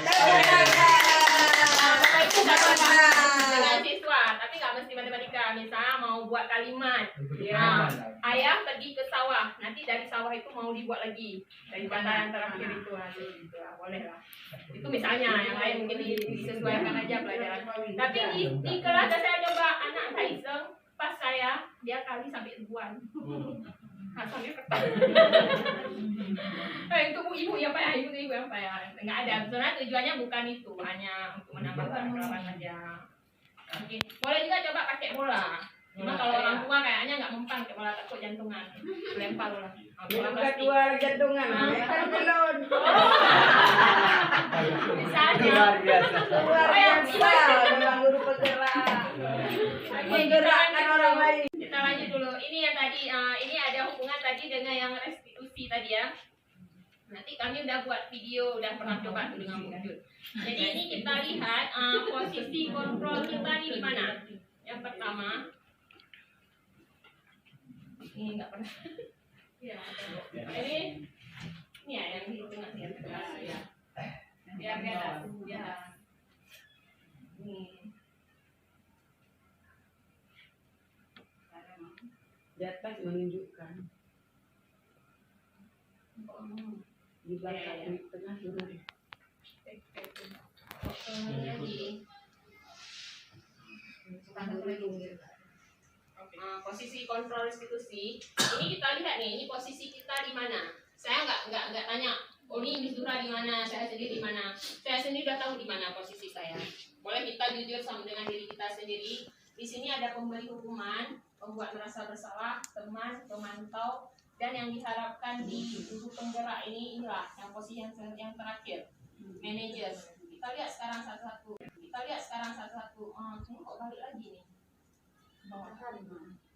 Dengan siswa, tapi nggak mesti matematika. Misalnya mau buat kalimat. Nah, ayah pergi ke sawah. Nanti dari sawah itu mau dibuat lagi dari kata yang terakhir itu nanti gitu lah, boleh lah. Itu misalnya yang lain mungkin disesuaikan aja pelajaran. Tapi di kelas saya coba anak saya iseng pas saya dia kali sampai ribuan. Hasilnya ketat. Itu ibu ya pak ya, ibu yang pak ya, nggak ada. Sebenarnya tujuannya bukan itu, hanya untuk menambah pengalaman aja. Oke, boleh juga coba pakai bola. Cuma kalau orang tua kayaknya nggak mempan pakai bola, takut jantungan. Lempar bola. Bola plastik. Dua jantungan. Kan belum. Misalnya. Luar biasa. Memang guru penggerak. Menggerakkan orang lain. Kita lanjut dulu. Ini yang tadi, ini ada hubungan tadi dengan yang restitusi tadi ya. Nanti kami udah buat video, udah pernah coba tuh dengan wujud. Jadi ini kita lihat posisi kontrol kita di mana. Yang pertama, ini nggak pernah. Ya, ini ya yang di tengah ya. Biar di atas, di atas. Ini. Di atas menunjukkan. Di belakang, di tengah turun. Posisi kontrol restitusi ini kita lihat nih, ini posisi kita di mana. Saya nggak tanya, oh ini Miss Dura di mana, saya sendiri di mana. Saya sendiri udah tahu di mana posisi saya. Boleh kita jujur sama dengan diri kita sendiri. Di sini ada pemberi hukuman, pembuat merasa bersalah, teman, pemantau, dan yang diharapkan di tubuh penggerak ini inilah yang posisi yang terakhir, manajer. Kita lihat sekarang satu-satu. Ini kok balik lagi nih?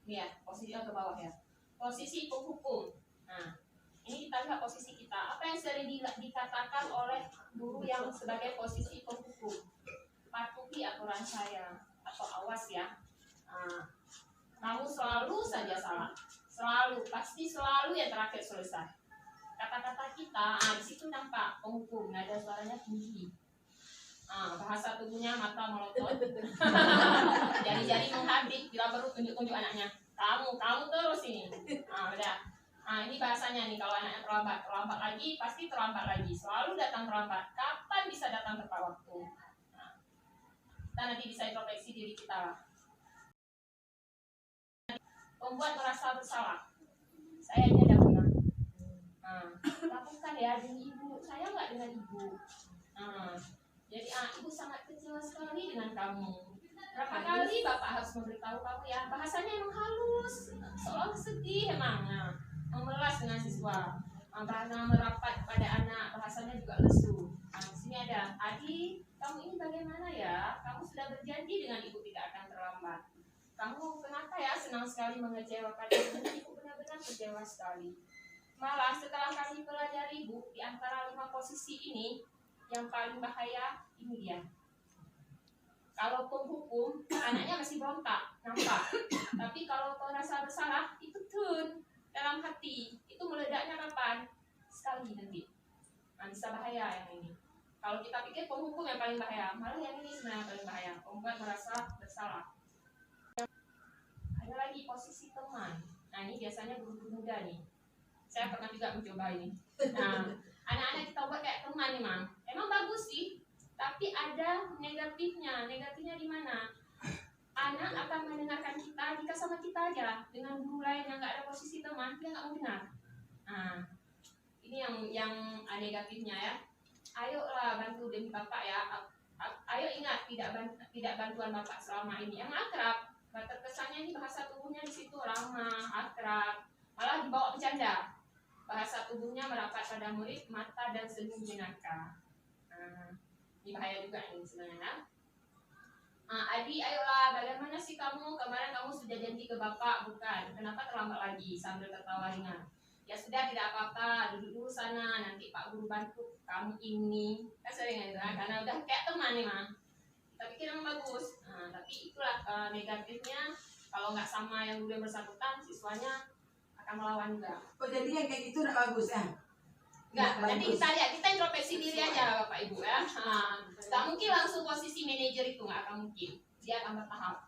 Ya, posisi ke bawah ya. Posisi penghukum. Nah, ini kita lihat posisi kita. Apa yang sering dikatakan oleh guru yang sebagai posisi penghukum? Patuhi aturan saya atau awas ya. Nah, kamu selalu saja salah. Pasti selalu yang terakhir selesai. Kata-kata kita, di situ nampak penghukum, nada suaranya tinggi. Bahasa tubuhnya mata melotot, jari-jari menghabis, bila baru tunjuk-tunjuk anaknya. Kamu terus ini. Udah. Ini bahasanya nih, kalau anaknya terlambat lagi, pasti terlambat lagi. Selalu datang terlambat. Kapan bisa datang tepat waktu? Kita nanti bisa introspeksi diri kita lah. Membuat merasa bersalah. Saya ini ada benar. Lakukan ya demi ibu. Saya nggak dengan ibu. Jadi ibu sangat kecewa sekali dengan kamu. Berapa kali bapak harus memberitahu kamu ya. Bahasanya emang halus, seolah sedih emang. Memelas dengan siswa. Bahasa merapat pada anak, bahasanya juga lesu. Di sini ada, Adi, kamu ini bagaimana ya? Kamu sudah berjanji dengan ibu tidak akan terlambat. Kamu kenapa ya senang sekali mengecewakan ibu? Ibu benar-benar kecewa sekali. Malah setelah kami pelajari ibu, di antara 5 posisi ini, yang paling bahaya ini dia. Kalau penghukum, anaknya masih berontak, nampak. Tapi kalau kau rasa bersalah, itu tun dalam hati. Itu meledaknya kapan? Sekali nanti. Bisa bahaya yang ini. Kalau kita pikir penghukum yang paling bahaya, malah yang ini sebenarnya yang paling bahaya. Membuat merasa bersalah. Ada lagi posisi teman. Ini biasanya guru-guru muda nih. Saya pernah juga mencoba ini. Anak-anak kita buat kayak teman nih, Mam. Emang bagus sih, tapi ada negatifnya. Negatifnya di mana? Anak akan mendengarkan kita jika sama kita aja. Dengan guru lain yang nggak ada posisi teman, dia nggak mau dengar. Ini yang negatifnya ya. Ayolah bantu demi bapak ya. Ayo ingat tidak bantuan bapak selama ini. Yang akrab, terkesannya ini bahasa tubuhnya di situ ramah, akrab, malah dibawa bercanda. Bahasa tubuhnya merapat pada murid, mata dan senyum jenaka. Ini bahaya juga ini sebenarnya. Adi, ayolah, bagaimana sih kamu? Kemarin kamu sudah janji ke bapak, bukan? Kenapa terlambat lagi? Sambil tertawa ringan. Ya sudah, tidak apa-apa, duduk dulu sana, nanti Pak Guru bantu kamu ini. Kan sering aja, karena udah kayak teman nih, Mang. Tapi kira bagus. Tapi itulah negatifnya, kalau nggak sama yang udah bersangkutan, siswanya akan melawan juga. Oh, jadi yang kayak gitu udah bagus ya? Enggak, nanti kita lihat, kita introspeksi diri aja Bapak Ibu ya. Nggak mungkin langsung posisi manajer itu, nggak akan mungkin. Dia akan bertahap.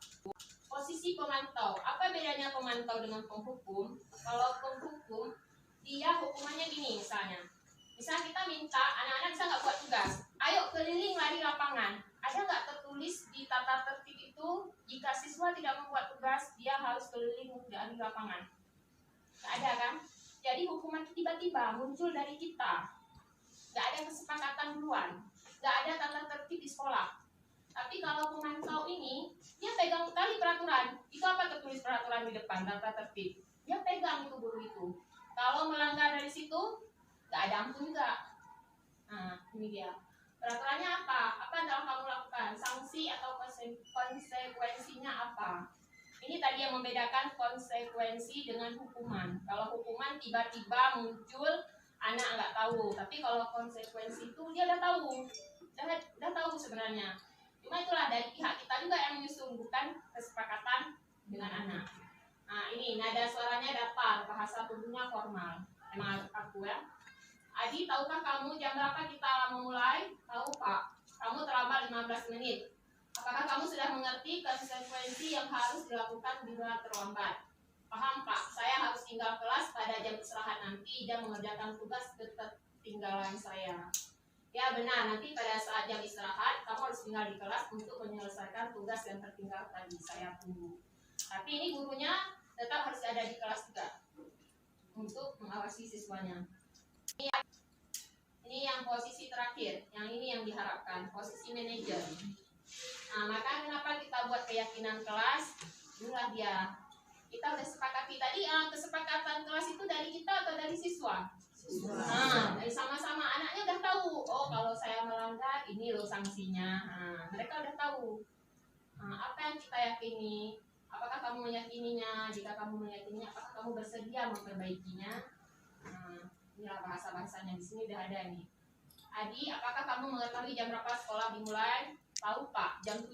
Posisi pemantau, apa bedanya pemantau dengan penghukum? Kalau penghukum, dia hukumannya gini misalnya. Misalnya kita minta anak-anak bisa nggak buat tugas, ayo keliling lari lapangan. Ada nggak tertulis di tata tertib itu, jika siswa tidak membuat tugas, dia harus keliling lari lapangan? Nggak ada kan? Jadi hukuman tiba-tiba muncul dari kita. Nggak ada kesepakatan duluan. Nggak ada tata tertib di sekolah. Tapi kalau pemantau ini, dia pegang tali peraturan. Itu apa tertulis peraturan di depan, tata tertib. Dia pegang itu guru itu. Kalau melanggar dari situ, nggak ada ampun juga. Ini dia. Peraturannya apa? Apa yang telah kamu lakukan? Sanksi atau konsekuensinya apa? Ini tadi yang membedakan konsekuensi dengan hukuman. Kalau hukuman tiba-tiba muncul, anak nggak tahu. Tapi kalau konsekuensi itu dia udah tahu. Udah tahu sebenarnya. Cuma itulah dari pihak kita juga yang menyusun, bukan kesepakatan dengan anak. Ini nada suaranya datar, bahasa tubuhnya formal. Emang aku ya. Adi, tahukah kamu jam berapa kita memulai? Tahu Pak. Kamu terlambat 15 menit. Apakah kamu sudah mengerti konsekuensi yang harus dilakukan bila terlambat? Paham Pak, saya harus ingat. tinggal kelas pada jam istirahat nanti dan mengerjakan tugas ketertinggalan saya. Ya benar, nanti pada saat jam istirahat kamu harus tinggal di kelas untuk menyelesaikan tugas yang tertinggal tadi. Saya tunggu. Tapi ini gurunya tetap harus ada di kelas juga untuk mengawasi siswanya. Ini yang posisi terakhir, yang ini yang diharapkan, posisi manajer. Nah, maka kenapa kita buat keyakinan kelas? Inilah dia. Kita udah sepakati tadi, kesepakatan kelas itu dari kita atau dari siswa? Nah, dari sama-sama anaknya udah tahu. Oh, kalau saya melanggar, ini loh sanksinya. Nah, mereka udah tahu. Apa yang kita yakini? Apakah kamu meyakininya? Jika kamu meyakininya, apakah kamu bersedia memperbaikinya? Inilah bahasa-bahasanya di sini udah ada nih. Adi, apakah kamu mengetahui jam berapa sekolah dimulai? Tahu Pak, jam 7.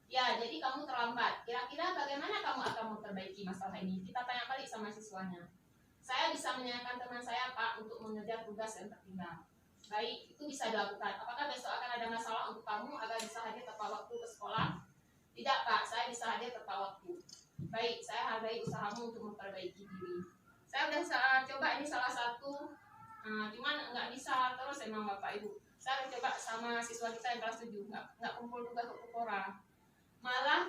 Ya, jadi kamu terlambat. Kira-kira bagaimana kamu akan memperbaiki masalah ini? Kita tanya balik sama siswanya. Saya bisa menanyakan teman saya Pak untuk mengejar tugas yang tertinggal. Baik, itu bisa dilakukan. Apakah besok akan ada masalah untuk kamu agar bisa hadir tepat waktu ke sekolah? Tidak Pak, saya bisa hadir tepat waktu. Baik, saya hargai usahamu untuk memperbaiki diri. Saya udah coba ini salah satu, cuman nggak bisa terus emang Bapak Ibu. Saya udah coba sama siswa kita yang kelas 7, nggak kumpul tugas untuk Kupora. Malah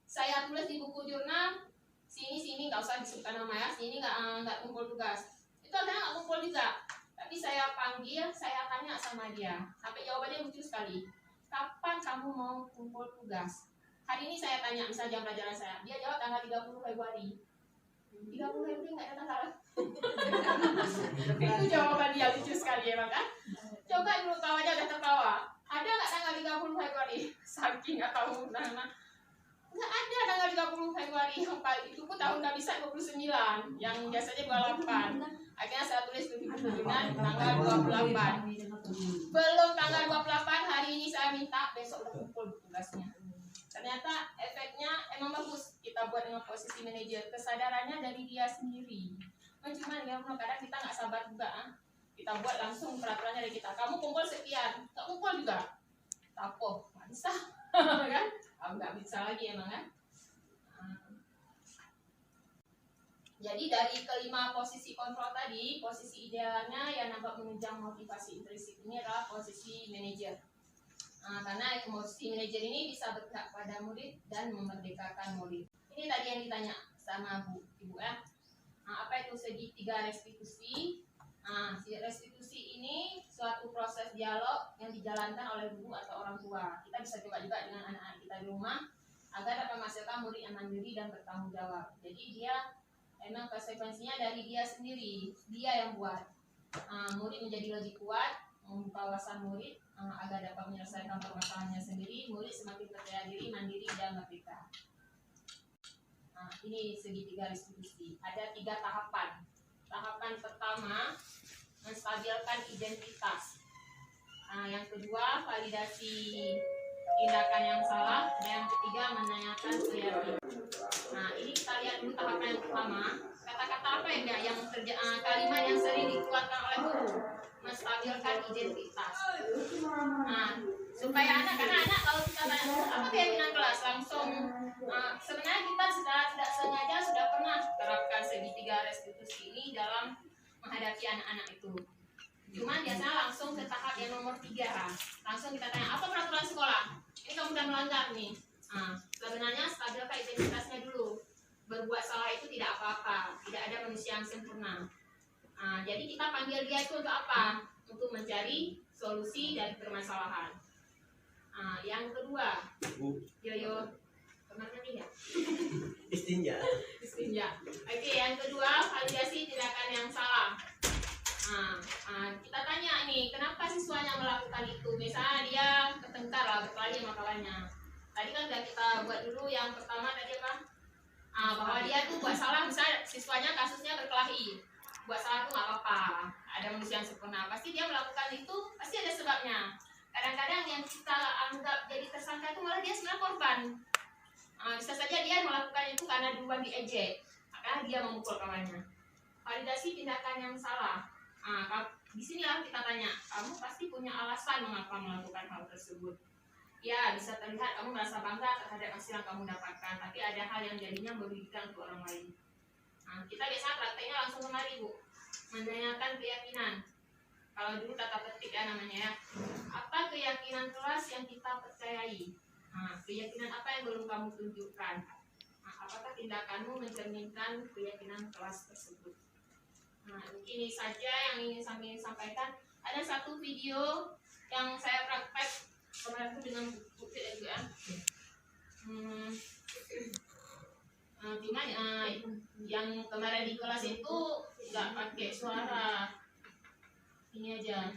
saya tulis di buku jurnal, sini nggak usah disebutkan nama ya, sini nggak kumpul tugas. Itu akhirnya nggak kumpul juga. Tapi saya panggil, saya tanya sama dia, sampai jawabannya lucu sekali. Kapan kamu mau kumpul tugas? Hari ini saya tanya, misal jam pelajaran saya, dia jawab tanggal 30 Februari. 30 Februari nggak ada tanggal. Itu jawaban dia lucu sekali ya kan? Coba dulu tahu aja udah tertawa. Ada nggak tanggal 30 Februari? Saking nggak tahu nama. Nggak ada tanggal 30 Februari. Itu pun tahun nggak bisa 29, yang biasanya 28. Akhirnya saya tulis di buku dengan tanggal 28. Belum tanggal 28 hari ini saya minta besok udah kumpul tugasnya. Ternyata efeknya emang bagus kita buat dengan posisi manajer. Kesadarannya dari dia sendiri. Cuman ya kadang kita nggak sabar juga. Kita buat langsung peraturannya dari kita. Kamu kumpul sekian, nggak kumpul juga. Tapoh, nggak bisa, kan? Nggak bisa lagi emang kan? Jadi dari kelima posisi kontrol tadi, posisi idealnya yang nampak menunjang motivasi intrinsik ini adalah posisi manajer. Karena posisi manajer ini bisa berpihak pada murid dan memerdekakan murid. Ini tadi yang ditanya sama Ibu ya. Apa itu segitiga restitusi? Restitusi ini suatu proses dialog yang dijalankan oleh guru atau orang tua. Kita bisa coba juga dengan anak-anak kita di rumah agar dapat menghasilkan murid yang mandiri dan bertanggung jawab. Jadi dia emang konsekuensinya dari dia sendiri, dia yang buat. Murid menjadi lebih kuat, membuka wawasan murid agar dapat menyelesaikan permasalahannya sendiri. Murid semakin percaya diri, mandiri dan merdeka. Ini segitiga restitusi. Ada 3 tahapan. Tahapan pertama, menstabilkan identitas. Yang kedua, validasi tindakan yang salah. Dan yang ketiga, menanyakan keyakinan. Ini kita lihat dulu tahapan yang pertama. Kata-kata apa yang kalimat yang sering dikeluarkan oleh guru? Menstabilkan identitas. Supaya anak-anak kalau kita tanya apa keyakinan kelas, langsung sebenarnya kita tidak sengaja sudah pernah terapkan segitiga restitusi ini dalam menghadapi anak-anak itu. Cuma biasanya langsung ke tahap yang nomor 3. Langsung kita tanya, apa peraturan sekolah? Ini kamu udah melanggar nih. Sebenarnya stabilkan identitasnya dulu. Berbuat salah itu tidak apa-apa. Tidak ada manusia yang sempurna. Jadi kita panggil dia itu untuk apa? Untuk mencari solusi dari permasalahan. Yang kedua, Yoyo kemana nih ya? Istinja. Oke, yang kedua, validasi tindakan yang salah. Kita tanya nih, kenapa siswanya melakukan itu? Misalnya dia bertengkar lah, berkelahi sama kawannya. Tadi kan udah kita buat dulu yang pertama tadi apa? Bahwa dia tuh buat salah, misalnya siswanya kasusnya berkelahi. Buat salah tuh nggak apa-apa, ada manusia yang sempurna. Pasti dia melakukan itu, pasti ada sebabnya. Kadang-kadang yang kita anggap jadi tersangka itu malah dia sebenarnya korban. Bisa saja dia melakukan itu karena duluan diejek, maka dia memukul kawannya. Validasi tindakan yang salah. Di sinilah kita tanya, kamu pasti punya alasan mengapa melakukan hal tersebut. Ya, bisa terlihat kamu merasa bangga terhadap hasil yang kamu dapatkan, tapi ada hal yang jadinya merugikan untuk orang lain. Kita kita biasanya prakteknya langsung kemari Bu, menanyakan keyakinan. Kalau dulu kata petik ya namanya ya. Apa keyakinan kelas yang kita percayai? Nah, keyakinan apa yang belum kamu tunjukkan? Nah, apakah tindakanmu mencerminkan keyakinan kelas tersebut? Nah, ini saja yang ingin saya sampaikan. Ada satu video yang saya praktek kemarin itu dengan bukti juga. Cuma yang kemarin di kelas itu nggak pakai suara, ini aja.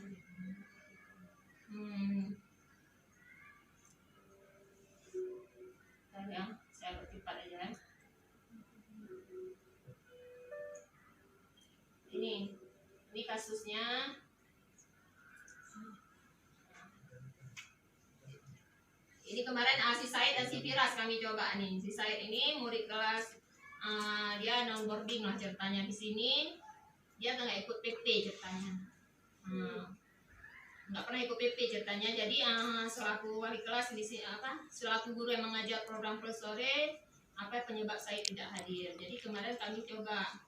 Saya cepat aja. Ini kasusnya. Ini kemarin si Said dan si Firas kami coba nih. Si Said ini murid kelas dia non-boarding lah ceritanya di sini. Dia nggak ikut PP ceritanya. Nggak pernah ikut PP ceritanya. Jadi selaku wali kelas di sini selaku guru yang mengajar program plus sore, apa penyebab Said tidak hadir. Jadi kemarin kami coba.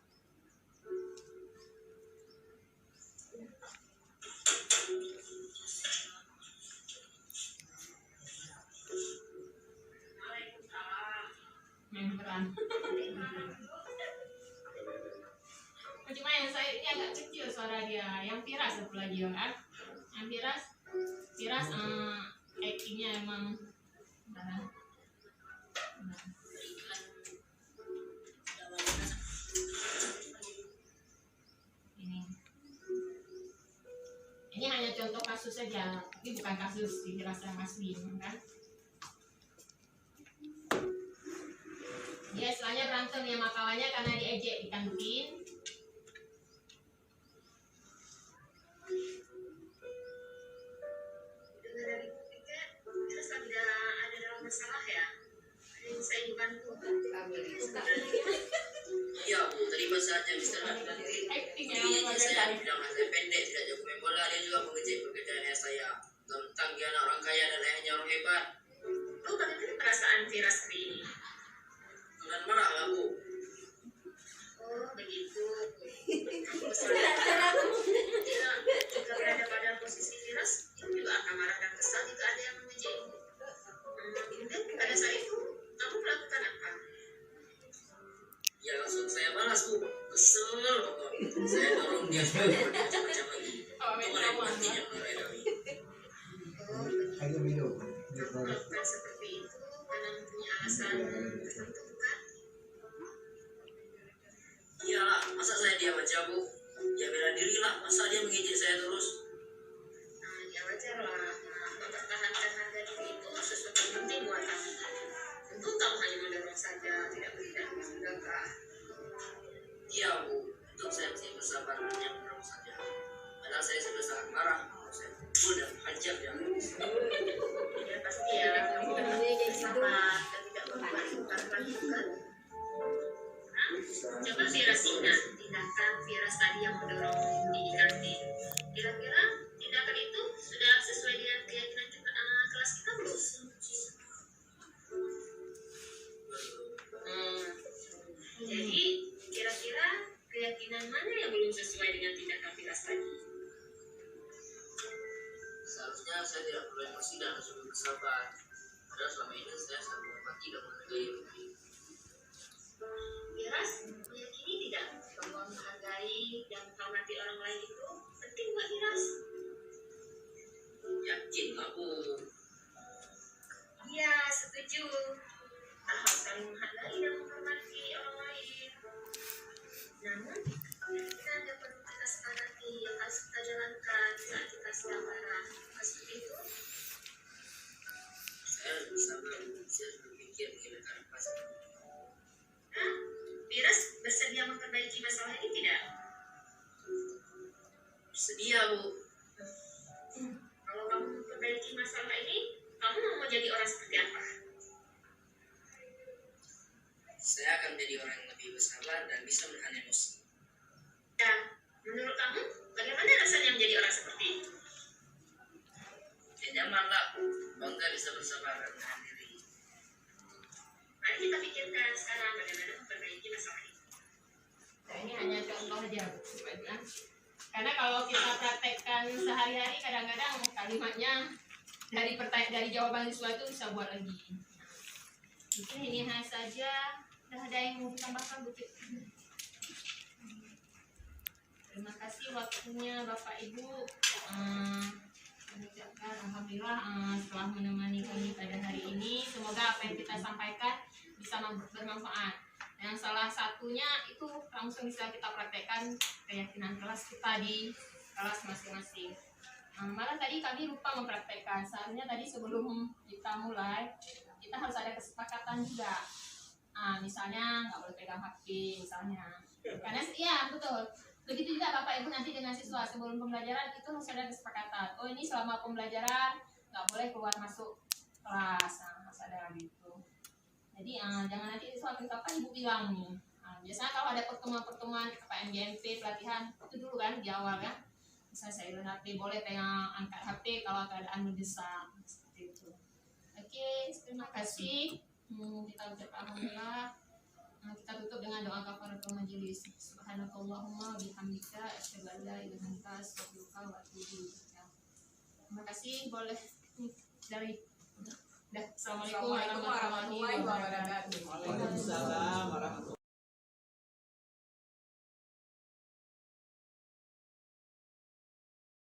Memberan. Cuma yang saya ini agak kecil suara dia. Yang Firas satu lagi kan. Yang Firas actingnya emang ini hanya contoh kasus saja, tapi bukan kasus di Firas yang asli kan. Dia istilahnya berantem sama kawannya karena diejek di kantin. Dengar dari buktinya, terus tidak ada dalam masalah ya? Ada yang bisa dibantu? Iya Bu, terima saja Mister. Intinya saya bilang saya pendek, tidak jago main bola. Dia juga mengejek pekerjaannya saya tentang dia anak orang kaya dan ayahnya orang hebat. Oh, bagaimana perasaan Firas hari ini? Dan marah lah Bu. Oh, begitu. Jika berada pada posisi Firas, itu juga akan marah dan kesal jika ada yang mengejek ibu. Kemudian pada saat itu, kamu melakukan apa? Ya langsung saya balas Bu. Kesel pokoknya. Saya dorong dia supaya macam-macam lagi. Itu malah matinya marah kami. Oh, begitu. Kamu melakukan seperti itu karena mempunyai alasan tertentu, bukan? Iyalah, masa saya diam aja Bu? Ya bela diri lah, masa dia mengejek saya terus? Nah, ya wajar lah. Mempertahankan harga diri itu sesuatu yang penting buat kamu. Tentu kamu hanya mendorong saja, tidak bertindak menggagah. Iya Bu, untuk saya masih bersabar hanya mendorong saja. Padahal saya sudah sangat marah. Saya udah hajar ya. Ya pasti ya, kamu bersabar dan tidak berbuat sungkan lagi, bukan? Nah, coba Firas ingat tindakan Firas tadi yang mendorong di kantin. Kira-kira tindakan itu sudah sesuai dengan keyakinan kelas kita belum? Jadi kira-kira keyakinan mana yang belum sesuai dengan tindakan Firas tadi? Seharusnya saya tidak perlu emosi dan harus lebih bersabar. Padahal selama ini saya sangat menghormati dan menghargai Ruki. Firas meyakini tidak bahwa menghargai dan menghormati orang lain itu penting buat Firas? Yakin lah Bu. Iya, setuju. Harus saling menghargai dan menghormati orang lain. Namun, kita ada perlu kita sepakati yang harus kita jalankan saat kita sedang marah. Seperti itu. Saya harus bersabar. Saya harus berpikir bagaimana cara pasti. Nah, Firas bersedia memperbaiki masalah ini tidak? Bersedia Bu. Kalau kamu memperbaiki masalah ini, kamu mau jadi orang seperti apa? Saya akan menjadi orang yang lebih bersabar dan bisa menahan emosi. Dan menurut kamu, bagaimana rasanya menjadi orang seperti itu? Ya nyaman lah Bu. Bangga bisa bersabar dan menahan diri. Mari kita pikirkan sekarang bagaimana memperbaiki masalah ini. bawah aja. Karena kalau kita praktekkan sehari-hari kadang-kadang kalimatnya dari jawaban siswa itu bisa buat lagi. Mungkin ini hanya saja. Dah ada yang mau ditambahkan Bu? Terima kasih waktunya Bapak Ibu. Mengucapkan alhamdulillah setelah menemani kami pada hari ini. Semoga apa yang kita sampaikan bisa bermanfaat. Yang salah satunya itu langsung bisa kita praktekkan keyakinan kelas kita di kelas masing-masing. Malah tadi kami lupa mempraktekkan. Seharusnya tadi sebelum kita mulai kita harus ada kesepakatan juga. Misalnya nggak boleh pegang HP misalnya. Karena iya betul. Begitu juga Bapak Ibu nanti dengan siswa sebelum pembelajaran itu harus ada kesepakatan. Oh ini selama pembelajaran nggak boleh keluar masuk kelas. Harus ada gitu. Jadi jangan nanti siswa apa Ibu bilang nih. Biasanya kalau ada pertemuan-pertemuan MGMP pelatihan itu dulu kan di awal kan. Misalnya saya bilang HP boleh pegang angkat HP kalau keadaan mendesak seperti itu. Oke, terima kasih. Kita ucapkan alhamdulillah. Kita tutup dengan doa kafaratul majelis. Subhanakallahumma bihamdika asyhadu an la ilaha illa anta astaghfiruka wa atubu ilaik. Terima kasih. Boleh dari Assalamualaikum warahmatullahi wabarakatuh. Waalaikumsalam warahmatullahi wabarakatuh.